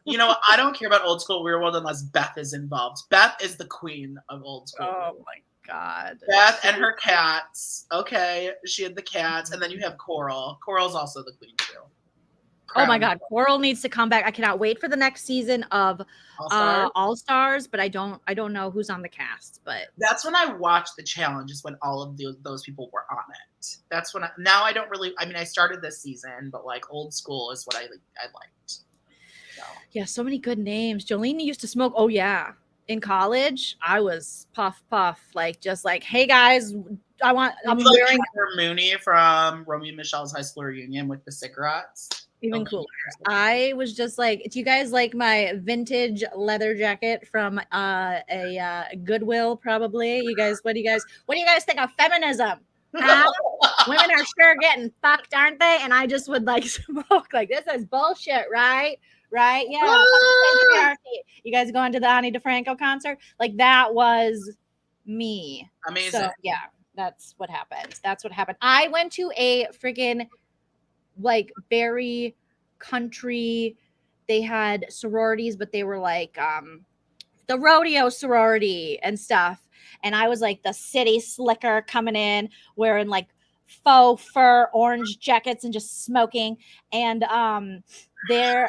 You know what? I don't care about old school real world unless Beth is involved. Beth is the queen of old school. Oh my God. Beth and her cats. Okay. She had the cats. And then you have Coral. Coral's also the queen too. Oh my God. Coral needs to come back. I cannot wait for the next season of All Stars, but I don't know who's on the cast, but that's when I watched the challenge is when all of those people were on it. That's when now I don't really, I mean, I started this season, but like old school is what I liked. So. Yeah. So many good names. Joleen used to smoke. Oh yeah. In college, I was puff, like just like, hey guys, I'm wearing Mooney from Romeo and Michelle's high school reunion with the cigarettes. Even cooler. I was just like, do you guys like my vintage leather jacket from a Goodwill? Probably. You guys, what do you guys think of feminism? Huh? Women are sure getting fucked, aren't they? And I just would like smoke like this is bullshit, right? Right? Yeah. You guys going to the Ani DeFranco concert? Like that was me. Amazing. So yeah, that's what happened. I went to a freaking like very country. They had sororities, but they were like the rodeo sorority and stuff. And I was like the city slicker coming in wearing like faux fur orange jackets and just smoking. And there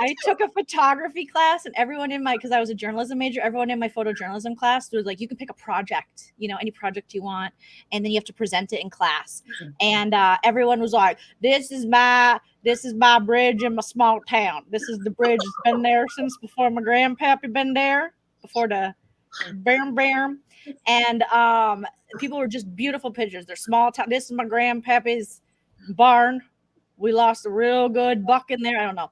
I took a photography class, and everyone in my, because I was a journalism major, everyone in my photojournalism class was like, you can pick a project, any project you want, and then you have to present it in class. And everyone was like, this is my bridge in my small town. This is the bridge that's been there since before my grandpappy been there, before the bam. And people were just beautiful pictures. They're small town. This is my grandpappy's barn. We lost a real good buck in there. I don't know.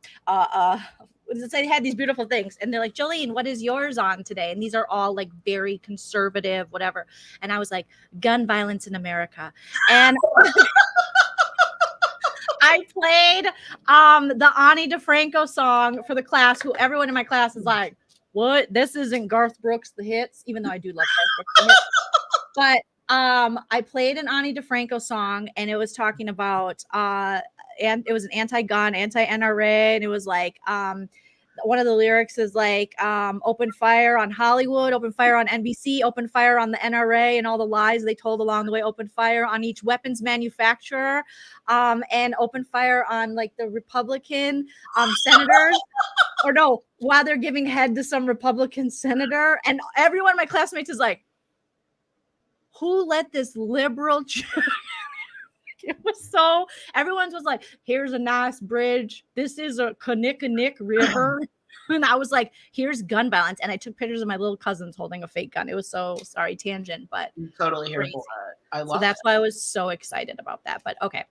They had these beautiful things. And they're like, Joleen, what is yours on today? And these are all like very conservative, whatever. And I was like, gun violence in America. And I played the Ani DeFranco song for the class, who everyone in my class is like, what? This isn't Garth Brooks, The Hits, even though I do love Garth Brooks, The Hits. But I played an Ani DeFranco song, and it was talking about and it was an anti-gun, anti-NRA, and it was like one of the lyrics is like, open fire on Hollywood, open fire on NBC, open fire on the NRA and all the lies they told along the way, open fire on each weapons manufacturer, and open fire on like the Republican senators. Or no, while they're giving head to some Republican senator. And everyone, my classmates, is like, who let this liberal it was so, everyone's was like, here's a nice bridge. This is a Kinnickinnick River. And I was like, here's gun violence. And I took pictures of my little cousins holding a fake gun. It was so, sorry, tangent, but I'm totally here for it. I love so that's it. why I was so excited about that. But okay.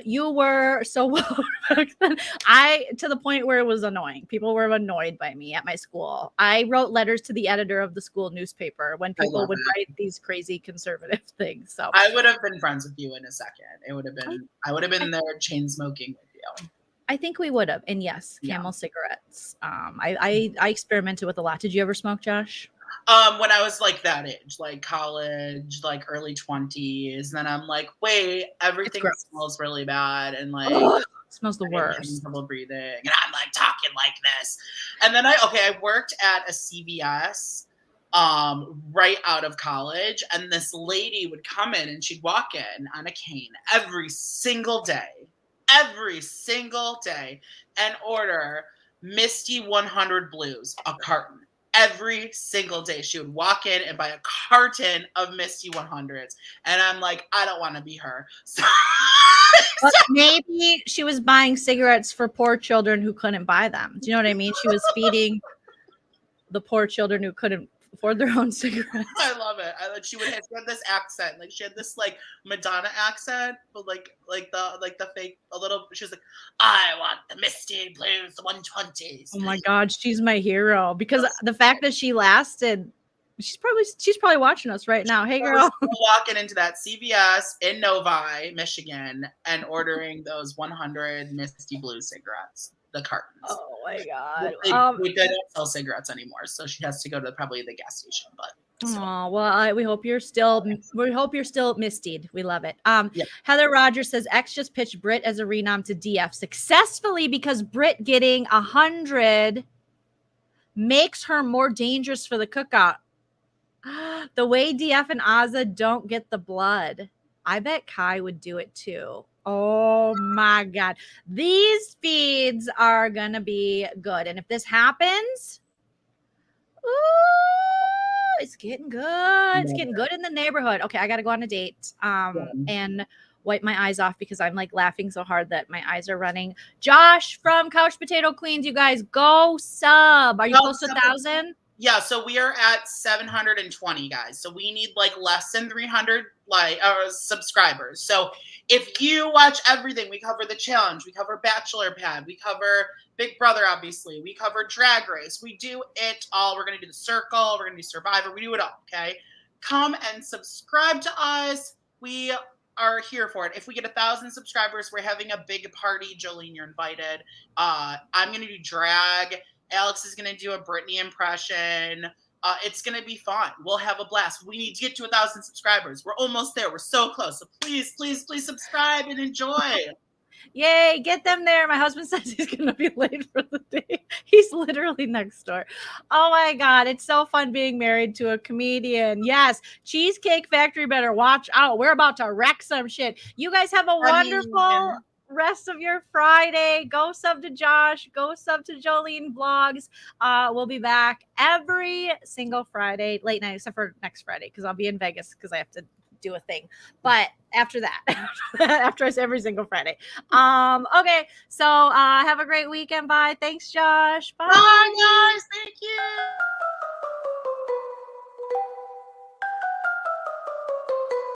You were so well to the point where it was annoying. People were annoyed by me at my school. I wrote letters to the editor of the school newspaper when people would write these crazy conservative things. So I would have been friends with you in a second. It would have been, I would have been there chain smoking with you. I think we would have. And yes, Camel cigarettes. I experimented with a lot. Did you ever smoke, Josh? When I was like that age, like college, like early 20s, then I'm like, wait, everything smells really bad, and like it smells the worst. Having trouble breathing, and I'm like talking like this. And then I worked at a CVS right out of college, and this lady would come in and she'd walk in on a cane every single day, and order Misty 100 Blues, a carton. Every single day she would walk in and buy a carton of Misty 100s. And I'm like, I don't want to be her. So but maybe she was buying cigarettes for poor children who couldn't buy them. Do you know what I mean? She was feeding the poor children who couldn't afford their own cigarettes. I love it. She had this accent, like she had this like Madonna accent, but like the fake a little. She was like, I want the Misty Blues, the 120s. Oh my God, she's my hero because the fact that she lasted. She's probably watching us right now. Hey, girl. Walking into that CVS in Novi, Michigan, and ordering those 100 Misty Blue cigarettes. The cartons. Oh my God. We don't sell cigarettes anymore, so she has to go to probably the gas station. But oh well, we hope you're still mistied. We love it. Heather Rogers says X just pitched Brit as a renom to DF successfully because Brit getting 100 makes her more dangerous for the cookout. The way DF and Azza don't get the blood, I bet Kai would do it too. Oh my God. These feeds are going to be good. And if this happens, it's getting good. It's getting good in the neighborhood. Okay, I got to go on a date and wipe my eyes off because I'm like laughing so hard that my eyes are running. Josh from Couch Potato Queens, you guys go sub. Are you close to 1,000? Yeah, so we are at 720 guys. So we need like less than 300 subscribers. So if you watch everything, we cover the challenge, we cover Bachelor Pad, we cover Big Brother, obviously, we cover Drag Race, we do it all. We're gonna do the Circle, we're gonna do Survivor, we do it all. Okay, come and subscribe to us. We are here for it. If we get 1,000 subscribers, we're having a big party. Joleen, you're invited. I'm gonna do drag. Alex is going to do a Britney impression. It's going to be fun. We'll have a blast. We need to get to 1,000 subscribers. We're almost there. We're so close. So please, please, please subscribe and enjoy. Yay, get them there. My husband says he's going to be late for the day. He's literally next door. Oh my God. It's so fun being married to a comedian. Yes. Cheesecake Factory better watch out. We're about to wreck some shit. You guys have a wonderful rest of your Friday. Go sub to Josh. Go sub to Joleen Vlogs. We'll be back every single Friday, late night, except for next Friday, because I'll be in Vegas because I have to do a thing. But after that, after every single Friday. Okay. So have a great weekend. Bye. Thanks, Josh. Bye. Bye, guys. Thank you.